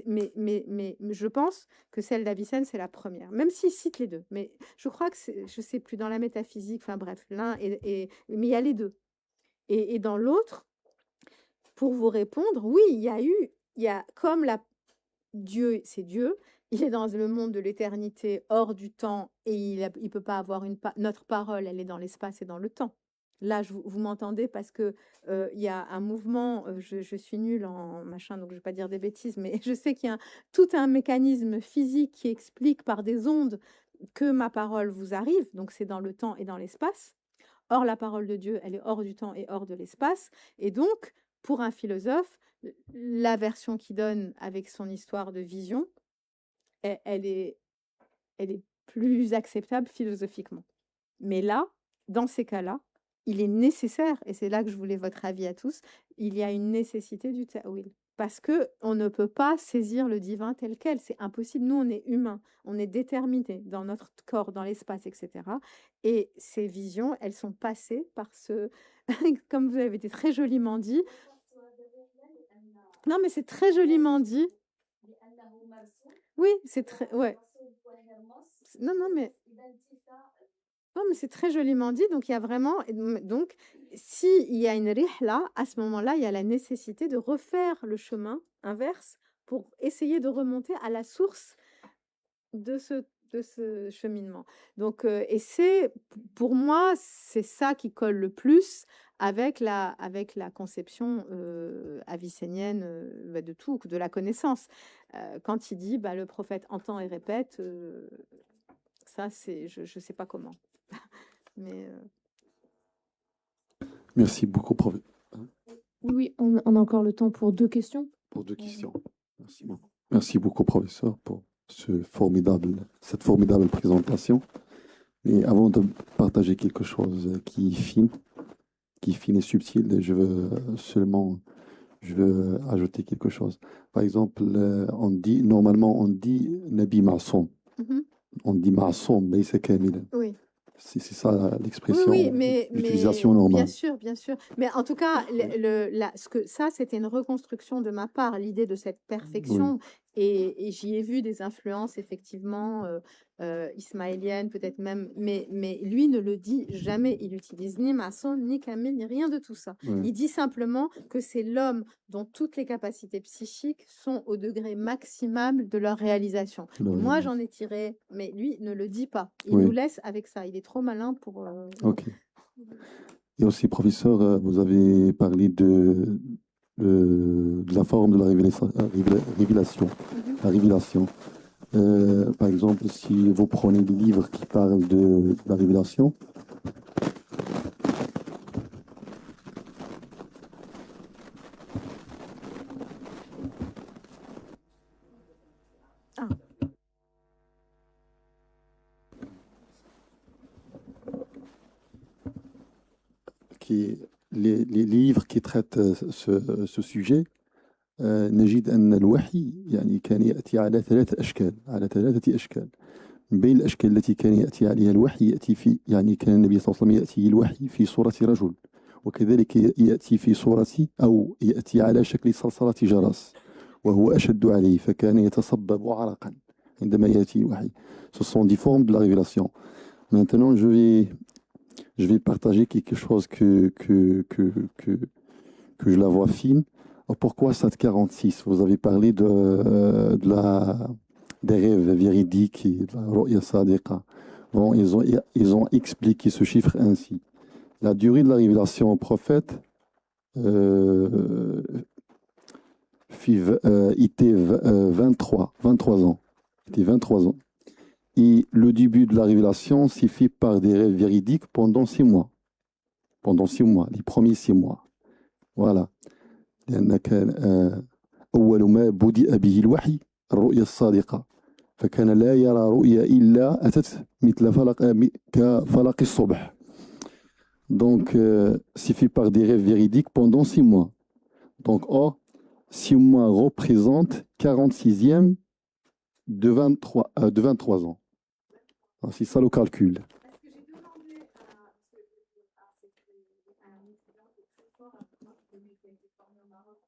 je pense que celle d'Avicenne, c'est la première, même s'il cite les deux. Mais je crois que je sais plus, dans la métaphysique, enfin bref, mais il y a les deux. Et dans l'autre, pour vous répondre, oui, il y a comme Dieu, c'est Dieu, il est dans le monde de l'éternité, hors du temps, et il peut pas avoir notre parole, elle est dans l'espace et dans le temps. Là, vous m'entendez parce que il y a un mouvement, je suis nulle en machin, donc je vais pas dire des bêtises, mais je sais qu'il y a tout un mécanisme physique qui explique par des ondes que ma parole vous arrive, donc c'est dans le temps et dans l'espace. Or, la parole de Dieu, elle est hors du temps et hors de l'espace. Et donc, pour un philosophe, la version qu'il donne avec son histoire de vision, elle est plus acceptable philosophiquement. Mais là, dans ces cas-là, il est nécessaire, et c'est là que je voulais votre avis à tous, il y a une nécessité du ta'wil. Parce qu'on ne peut pas saisir le divin tel quel, c'est impossible. Nous, on est humains, on est déterminés dans notre corps, dans l'espace, etc. Et ces visions, elles sont passées par comme vous avez été très joliment dit. Non, mais c'est très joliment dit. Oui, c'est très... Ouais. Non, mais c'est très joliment dit. Donc, il y a vraiment... Donc, s'il y a une rihla, à ce moment-là, il y a la nécessité de refaire le chemin inverse pour essayer de remonter à la source de ce cheminement. Donc, et pour moi, c'est ça qui colle le plus avec la conception avicénienne de tout, de la connaissance. Quand il dit le prophète entend et répète, ça, c'est, je ne sais pas comment. Mais Merci beaucoup, prof. Oui, on a encore le temps pour 2 questions. Pour 2 questions. Merci beaucoup. Merci beaucoup, professeur, pour cette formidable présentation. Et avant de partager quelque chose qui est fine et subtil, je veux seulement je veux ajouter quelque chose. Par exemple, normalement, on dit Nabi Ma'soum. Mhm. On dit Ma'soum, mais c'est Kamil. Oui. C'est ça Oui, l'expression, l'utilisation bien normale. sûr, bien sûr. Mais en tout cas, ça, c'était une reconstruction de ma part, l'idée de cette Oui, perfection. Et j'y ai vu des influences, effectivement, ismaéliennes, peut-être même. Mais lui ne le dit jamais. Il utilise ni maçon, ni camille, ni rien de tout ça. oui, Il dit simplement que c'est l'homme dont toutes les capacités psychiques sont au degré maximal de leur réalisation. de la Et moi, réalisation. j'en ai tiré, mais lui ne le dit pas. Il nous Oui, laisse avec ça. Il est trop malin pour. ok. Et aussi, professeur, vous avez parlé de la forme de la révélation. Mhm. La révélation. Par exemple, si vous prenez des livres qui parlent de la révélation, Ah, les livres qui traitent ce sujet, نجد أن الوحي يعني كان يأتي على ثلاثة أشكال. من بين الأشكال التي كان يأتي عليها الوحي يأتي في يعني كان النبي صلى الله عليه وسلم يأتي الوحي في صورة رجل، وكذلك يأتي في صورة أو يأتي على شكل صلصلة جرس وهو أشد عليه فكان يتصبب عرقا عندما يأتي الوحي. Ce sont des formes de la révélation. Maintenant, je vais partager quelque chose que je la vois fine. Pourquoi 746? Vous avez parlé des rêves véridiques et de la ru'ya sadiqa. Bon, ils ont expliqué ce chiffre ainsi. La durée de la révélation au prophète était 23 ans. Était 23 ans. Et le début de la révélation s'est fait par des rêves véridiques pendant 6 mois. Pendant 6 mois, les premiers 6 mois. Voilà. لأن كان أول ما بدأ به الوحي الرؤيا الصادقة فكان لا يرى رؤيا إلا أتت مثل كفلق الصبح. Donc, c'est fait par des rêves véridiques pendant 6 mois. Donc, 6 mois représentent 46e de 23 ans. Alors, c'est ça le calcul. parce que j'ai demandé à un étudiant qui est très fort à moi, qui a été formé au Maroc,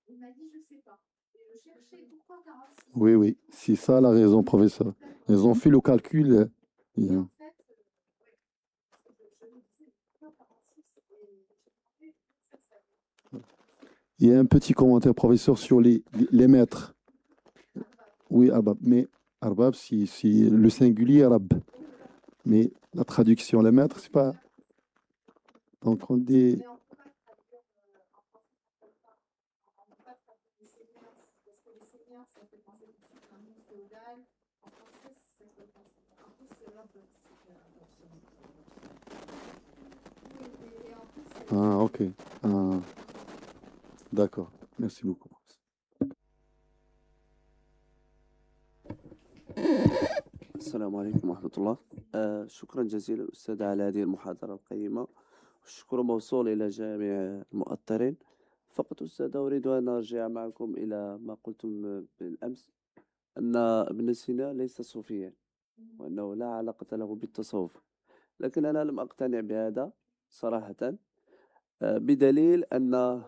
il m'a dit je sais pas. Et je cherchais pourquoi 46. Oui, c'est ça la raison, professeur. Ils ont fait le calcul. Et en fait, je me disais pourquoi 46 et j'ai demandé ça savait. Il y a un petit commentaire, professeur, sur les maîtres. Oui, Arbab, mais Arbab, c'est le singulier arabe. Mais la traduction, les maîtres, c'est pas. Donc on dit. Mais on ne peut pas traduire en français, on ne peut pas traduire les seigneurs, parce que les seigneurs, ça fait penser que c'est un monde féodal. En français, ça fait penser. En plus, c'est l'ordre. Oui, et en plus, c'est. Ah, ok. Ah, d'accord. Merci beaucoup. السلام عليكم ورحمة الله. شكرا جزيلا أستاذ على هذه المحاضرة القيمة، والشكر موصول إلى جميع المؤطرين. فقط أستاذ أريد أن أرجع معكم إلى ما قلتم بالأمس، أن ابن سينا ليس صوفيا وأنه لا علاقة له بالتصوف، لكن أنا لم أقتنع بهذا صراحة، بدليل أن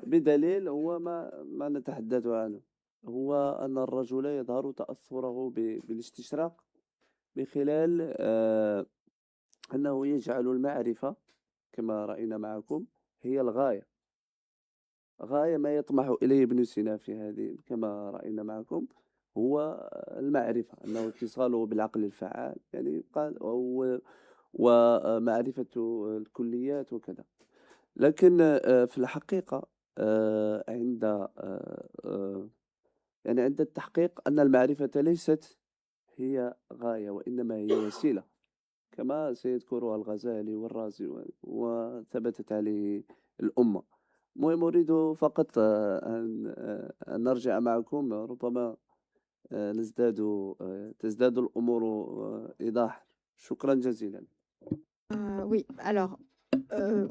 بدليل هو ما نتحدث عنه، هو أن الرجل يظهر تأثره بالاستشراق من خلال أنه يجعل المعرفة كما رأينا معكم هي الغاية، غاية ما يطمح إليه ابن سينا في هذه كما رأينا معكم هو المعرفة، أنه اتصاله بالعقل الفعال يعني قال ومعرفة الكليات وكذا. لكن في الحقيقة عند التحقيق أن المعرفة ليست هي غاية وإنما هي وسيلة، كما سيذكرها الغزالي والرازي وثبتت عليه الأمة. المهم أريد فقط أن نرجع معكم، ربما تزداد الأمور إيضاحا. شكرا جزيلا. Oui, alors, euh,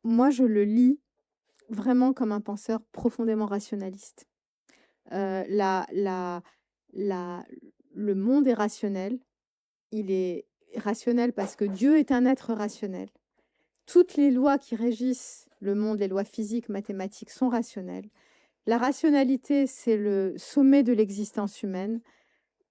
moi, je le lis vraiment comme un penseur profondément rationaliste. La, la, la, le monde est rationnel. Il est rationnel parce que Dieu est un être rationnel. Toutes les lois qui régissent le monde, les lois physiques, mathématiques, sont rationnelles. La rationalité, c'est le sommet de l'existence humaine.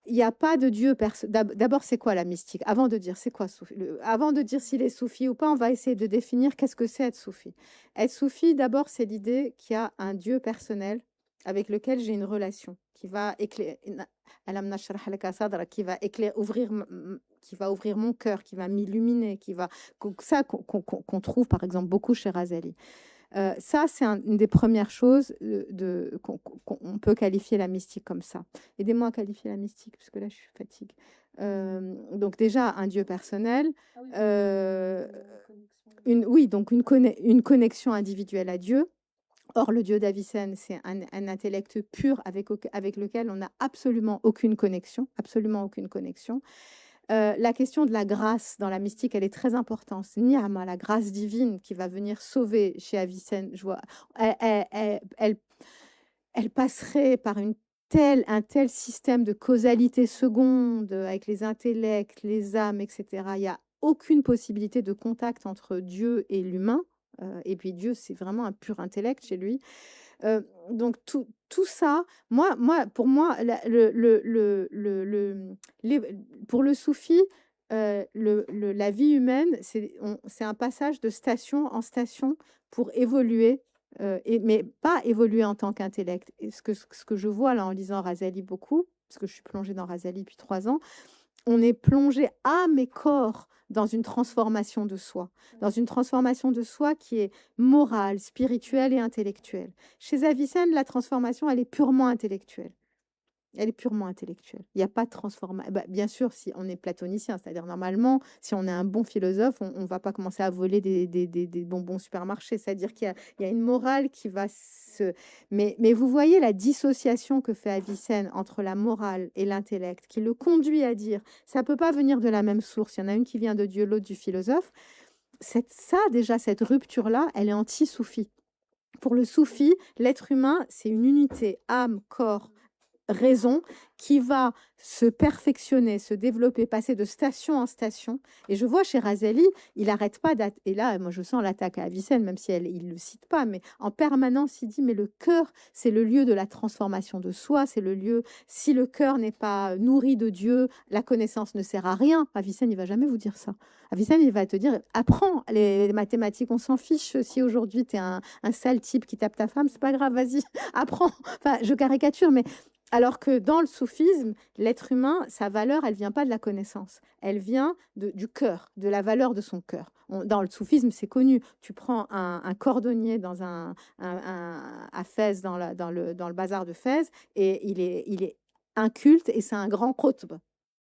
Il n'y a pas de Dieu. D'abord, c'est quoi la mystique? Avant de dire c'est quoi soufi, avant de dire s'il est soufi ou pas, on va essayer de définir qu'est-ce que c'est être soufi. Être soufi, d'abord, c'est l'idée qu'il y a un Dieu personnel avec lequel j'ai une relation qui va éclairer, qui va ouvrir mon cœur, qui va m'illuminer, qu'on trouve par exemple beaucoup chez Razali. Ça, c'est une des premières choses qu'on peut qualifier la mystique comme ça. Aidez-moi à qualifier la mystique, parce que là, je suis fatiguée. Donc déjà, un Dieu personnel. Oui, donc une connexion individuelle à Dieu. Or, le Dieu d'Avicenne, c'est un intellect pur avec lequel on n'a absolument aucune connexion, absolument aucune connexion. La question de la grâce dans la mystique, elle est très importante. C'est Niyama, la grâce divine qui va venir sauver chez Avicenne. Elle passerait par un tel système de causalité seconde avec les intellects, les âmes, etc. Il n'y a aucune possibilité de contact entre Dieu et l'humain. Et puis Dieu, c'est vraiment un pur intellect chez lui. Donc tout ça, pour moi, pour le soufi, la vie humaine, c'est un passage de station en station pour évoluer, mais pas évoluer en tant qu'intellect. Et ce que je vois là en lisant Razali beaucoup, parce que je suis plongée dans Razali depuis 3 ans, on est plongé âme et corps dans une transformation de soi, qui est morale, spirituelle et intellectuelle. Chez Avicenne, la transformation, elle est purement intellectuelle. Elle est purement intellectuelle. Il n'y a pas de transformation. Bien sûr, si on est platonicien, c'est-à-dire normalement, si on est un bon philosophe, on ne va pas commencer à voler des bonbons au supermarché. C'est-à-dire qu'il y a une morale qui va se... Mais vous voyez la dissociation que fait Avicenne entre la morale et l'intellect, qui le conduit à dire, ça ne peut pas venir de la même source. Il y en a une qui vient de Dieu, l'autre du philosophe. Déjà, cette rupture-là, elle est anti-soufi. Pour le soufi, l'être humain, c'est une unité, âme, corps, raison, qui va se perfectionner, se développer, passer de station en station. Et je vois chez Razali, il n'arrête pas et là, moi je sens l'attaque à Avicenne, même si il ne le cite pas, mais en permanence, il dit, mais le cœur, c'est le lieu de la transformation de soi, c'est le lieu, si le cœur n'est pas nourri de Dieu, la connaissance ne sert à rien. Avicenne, il va jamais vous dire ça. Avicenne, il va te dire, apprends les mathématiques, on s'en fiche. Si aujourd'hui, tu es un sale type qui tape ta femme, c'est pas grave, vas-y, apprends. Enfin, je caricature, mais alors que dans le soufisme, l'être humain, sa valeur, elle vient pas de la connaissance. Elle vient du cœur, de la valeur de son cœur. Dans le soufisme, c'est connu. Tu prends un cordonnier à Fès, dans le bazar de Fès, et il est inculte et c'est un grand qutb.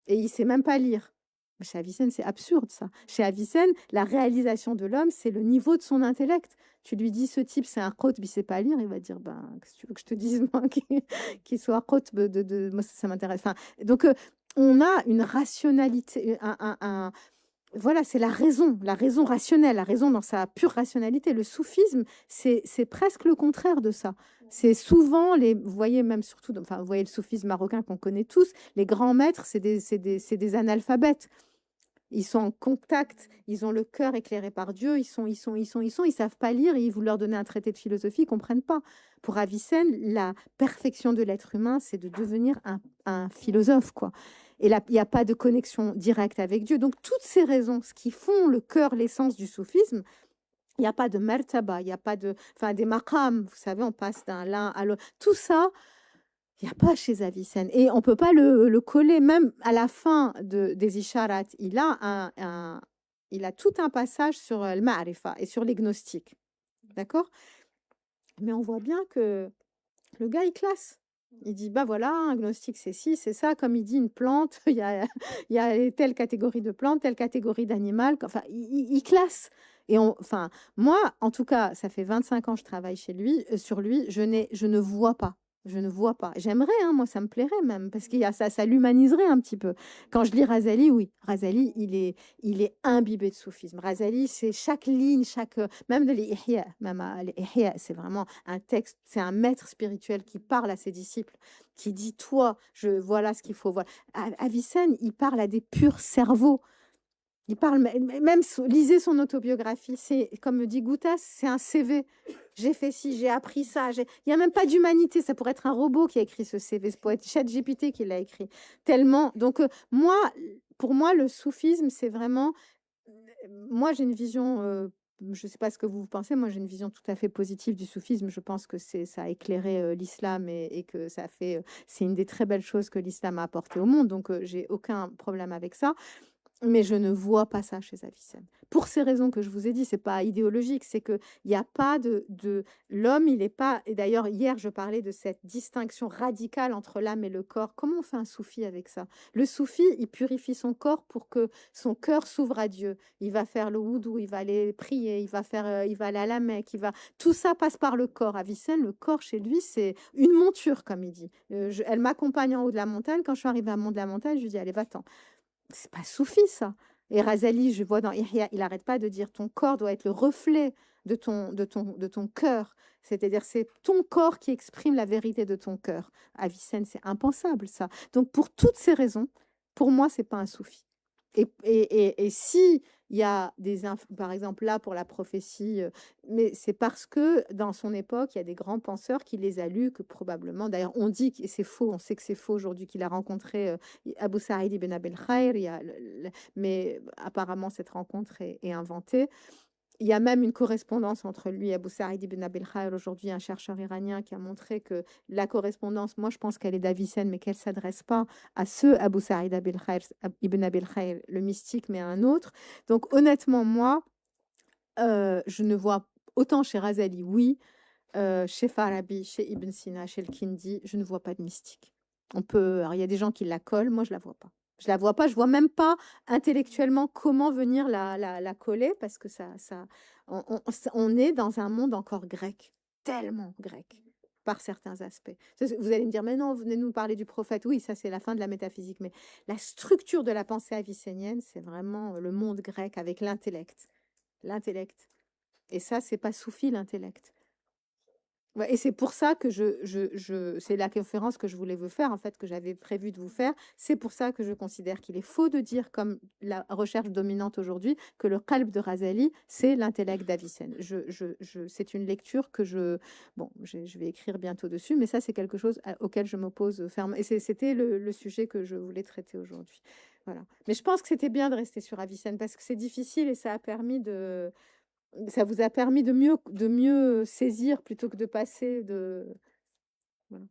Et il sait même pas lire. Chez Avicenne, c'est absurde ça. Chez Avicenne, la réalisation de l'homme, c'est le niveau de son intellect. Tu lui dis, ce type, c'est un qutb, il ne sait pas lire, il va dire, qu'est-ce que tu veux que je te dise, moi, qu'il soit qutb, moi, ça m'intéresse. Enfin, donc, on a une rationalité, voilà, c'est la raison rationnelle, la raison dans sa pure rationalité. Le soufisme, c'est presque le contraire de ça. C'est souvent, vous voyez même surtout, vous voyez le soufisme marocain qu'on connaît tous, les grands maîtres, c'est des analphabètes. Ils sont en contact, ils ont le cœur éclairé par Dieu, ils savent pas lire, et vous leur donnez un traité de philosophie, ils comprennent pas. Pour Avicenne, la perfection de l'être humain, c'est de devenir un philosophe, quoi. Et là, il n'y a pas de connexion directe avec Dieu. Donc, toutes ces raisons, ce qui font le cœur, l'essence du soufisme, il n'y a pas de martaba, il n'y a pas des maqam, vous savez, on passe d'un l'un à l'autre. Tout ça, il n'y a pas chez Avicenne. Et on ne peut pas le coller, même à la fin des Isharat. Il a tout un passage sur le ma'rifa et sur les gnostiques. D'accord? Mais on voit bien que le gars, il classe. Il dit, voilà, un gnostique, c'est ci, c'est ça. Comme il dit, une plante, il y a telle catégorie de plantes, telle catégorie d'animal. Enfin, il classe. Et moi, en tout cas, ça fait 25 ans que je travaille sur lui, je ne vois pas. Je ne vois pas. J'aimerais, hein, moi, ça me plairait même, parce qu'il y a ça l'humaniserait un petit peu. Quand je lis Razali, oui, Razali, il est imbibé de soufisme. Razali, c'est chaque ligne, même de l'Ihya, même l'Ihya, c'est vraiment un texte, c'est un maître spirituel qui parle à ses disciples, qui dit, toi, voilà ce qu'il faut voir. Avicenne, il parle à des purs cerveaux. Il parle même, lisez son autobiographie, c'est comme me dit Goutas, c'est un CV. J'ai fait ci, j'ai appris ça. Il n'y a même pas d'humanité. Ça pourrait être un robot qui a écrit ce CV. Ça pourrait être ChatGPT qui l'a écrit. Tellement. Donc, pour moi, le soufisme, c'est vraiment. Moi, j'ai une vision. Je ne sais pas ce que vous pensez. Moi, j'ai une vision tout à fait positive du soufisme. Je pense que ça a éclairé l'islam et que c'est une des très belles choses que l'islam a apporté au monde. Donc, j'ai aucun problème avec ça. Mais je ne vois pas ça chez Avicenne. Pour ces raisons que je vous ai dit, c'est pas idéologique, c'est qu'il n'y a pas l'homme, il n'est pas. Et d'ailleurs, hier, je parlais de cette distinction radicale entre l'âme et le corps. Comment on fait un soufi avec ça? Le soufi, il purifie son corps pour que son cœur s'ouvre à Dieu. Il va faire le wudu, il va aller prier, il va aller à la Mecque, tout ça passe par le corps. Avicenne, le corps chez lui, c'est une monture, comme il dit. Elle m'accompagne en haut de la montagne. Quand je suis arrivée en haut de la montagne, je lui dis, allez, va-t'en. C'est pas soufi, ça. Et Razali, je vois dans Ihya, il n'arrête pas de dire ton corps doit être le reflet de ton cœur. C'est-à-dire, c'est ton corps qui exprime la vérité de ton cœur. Avicenne, c'est impensable, ça. Donc, pour toutes ces raisons, pour moi, c'est pas un soufi. Et si il y a par exemple là pour la prophétie, mais c'est parce que dans son époque, il y a des grands penseurs qui les a lus, que probablement, d'ailleurs on dit que c'est faux, on sait que c'est faux aujourd'hui, qu'il a rencontré Abu Sa'id ibn Abil Khair, mais apparemment cette rencontre est inventée. Il y a même une correspondance entre lui et Abu Sa'id ibn Abil Khair, aujourd'hui un chercheur iranien qui a montré que la correspondance, moi je pense qu'elle est d'Avicenne, mais qu'elle ne s'adresse pas à ce Abu Sa'id ibn Abil Khair, le mystique, mais à un autre. Donc honnêtement, moi, je ne vois autant chez Razali, oui, chez Farabi, chez Ibn Sina, chez le Kindi, je ne vois pas de mystique. Alors il y a des gens qui la collent, moi je la vois pas. Je la vois pas, je vois même pas intellectuellement comment venir la coller parce que on est dans un monde encore grec, tellement grec par certains aspects. Vous allez me dire, mais non, vous venez nous parler du prophète. Oui, ça c'est la fin de la métaphysique, mais la structure de la pensée avicénienne, c'est vraiment le monde grec avec l'intellect. L'intellect. Et ça, c'est pas soufi l'intellect. Ouais, et c'est pour ça que c'est la conférence que je voulais vous faire, en fait, que j'avais prévu de vous faire. C'est pour ça que je considère qu'il est faux de dire, comme la recherche dominante aujourd'hui, que le qalb de Razali, c'est l'intellect d'Avicenne. C'est une lecture que je vais écrire bientôt dessus, mais ça, c'est quelque chose auquel je m'oppose fermement. Et c'était le sujet que je voulais traiter aujourd'hui. Voilà. Mais je pense que c'était bien de rester sur Avicenne parce que c'est difficile et ça vous a permis de mieux saisir plutôt que de passer voilà.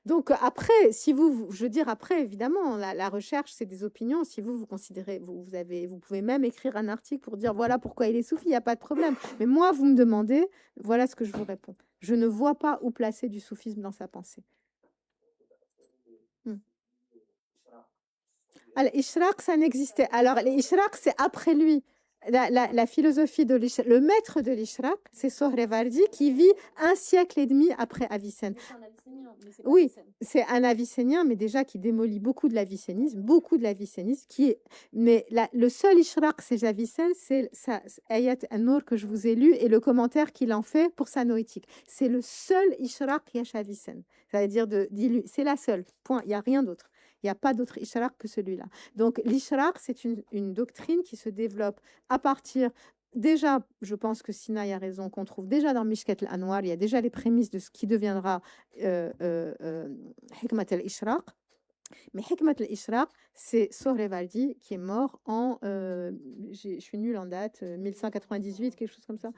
Donc après, si je veux dire après, évidemment, la recherche, c'est des opinions. Si vous considérez, vous pouvez même écrire un article pour dire voilà pourquoi il est soufi, il n'y a pas de problème. Mais moi, vous me demandez, voilà ce que je vous réponds. Je ne vois pas où placer du soufisme dans sa pensée. Alors, Ishraq, ça n'existait. Alors, l'Ishraq, c'est après lui. La philosophie de l'Ishraq, le maître de l'Ishraq, c'est Sohrevardi qui vit 1 siècle et demi après Avicenne. Oui, c'est un avicénien, mais déjà qui démolit beaucoup de l'avicénisme, mais le seul Ishraq, c'est Avicenne, c'est Ayat an-Nur que je vous ai lu et le commentaire qu'il en fait pour sa noétique. C'est le seul Ishraq Yash Avicenne. Ça veut dire c'est la seule, point, il n'y a rien d'autre. Il n'y a pas d'autre Ishraq que celui-là. Donc, l'Ishraq, c'est une doctrine qui se développe à partir. Déjà, je pense que Sinaï a raison, qu'on trouve déjà dans Mishkat al-Anwar, il y a déjà les prémices de ce qui deviendra Hikmat al-Ishraq. Mais Hikmat al-Ishraq, c'est Sohrevardi qui est mort en. Je suis nulle en date, 1198, quelque chose comme ça.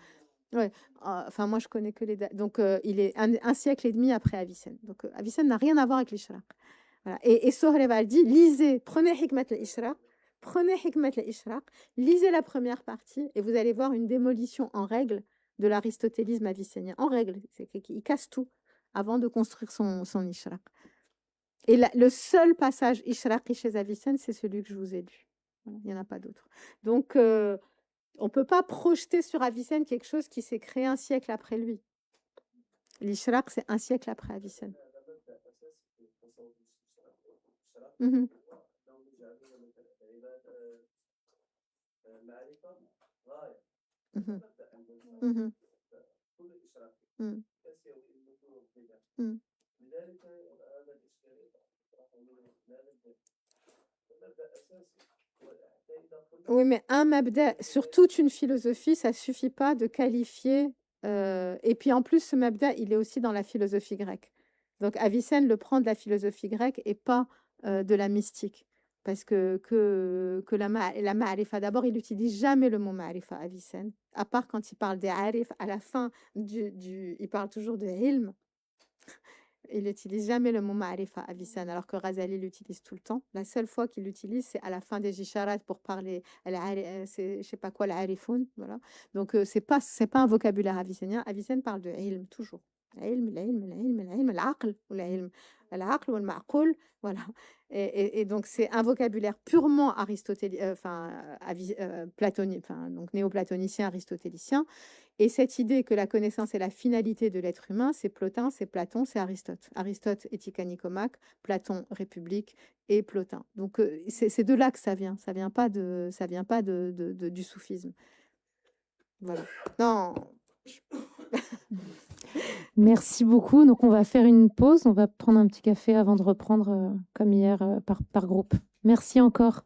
Ouais. Enfin, moi, je connais que les dates. Donc, il est 1 siècle et demi après Avicenne. Donc, Avicenne n'a rien à voir avec l'Ishraq. Voilà. Et Sohrevardi, prenez Hikmat al-Ishraq, lisez la première partie et vous allez voir une démolition en règle de l'aristotélisme avicénien. En règle, il casse tout avant de construire son Ishraq. Et le seul passage Ishraqi chez Avicenne, c'est celui que je vous ai lu. Voilà, il n'y en a pas d'autre. Donc, on ne peut pas projeter sur Avicenne quelque chose qui s'est créé 1 siècle après lui. L'Ishraq, c'est un siècle après Avicenne. Mhm. Mhm. Mhm. Mhm. Mhm. Oui, mais un mabda sur toute une philosophie, ça suffit pas de qualifier. Et puis en plus, ce mabda, il est aussi dans la philosophie grecque. Donc Avicenne le prend de la philosophie grecque et pas de la mystique. Parce que la ma'arifa, d'abord, il n'utilise jamais le mot ma'arifa, Avicenne, à part quand il parle des arif, à la fin il parle toujours de ilm. Il n'utilise jamais le mot ma'arifa, Avicenne, alors que Razali l'utilise tout le temps. La seule fois qu'il l'utilise, c'est à la fin des Jisharat pour parler, je sais pas quoi, l'arifoun, voilà. Donc, c'est pas un vocabulaire avicennien. Avicenne parle de ilm, toujours. Ilm, l'ilm, l'ilm, l'ilm, l'aql, ou l'ilm, l'aql ou le ma'qul, voilà. Et donc, c'est un vocabulaire purement aristotélien, platonique, donc néoplatonicien, aristotélicien. Et cette idée que la connaissance est la finalité de l'être humain, c'est Plotin, c'est Platon, c'est Aristote. Aristote, Éthique à Nicomaque, Platon, République et Plotin. Donc c'est de là que ça vient. Ça vient pas du soufisme. Voilà. Non. Merci beaucoup. Donc, on va faire une pause. On va prendre un petit café avant de reprendre, comme hier, par groupe. Merci encore.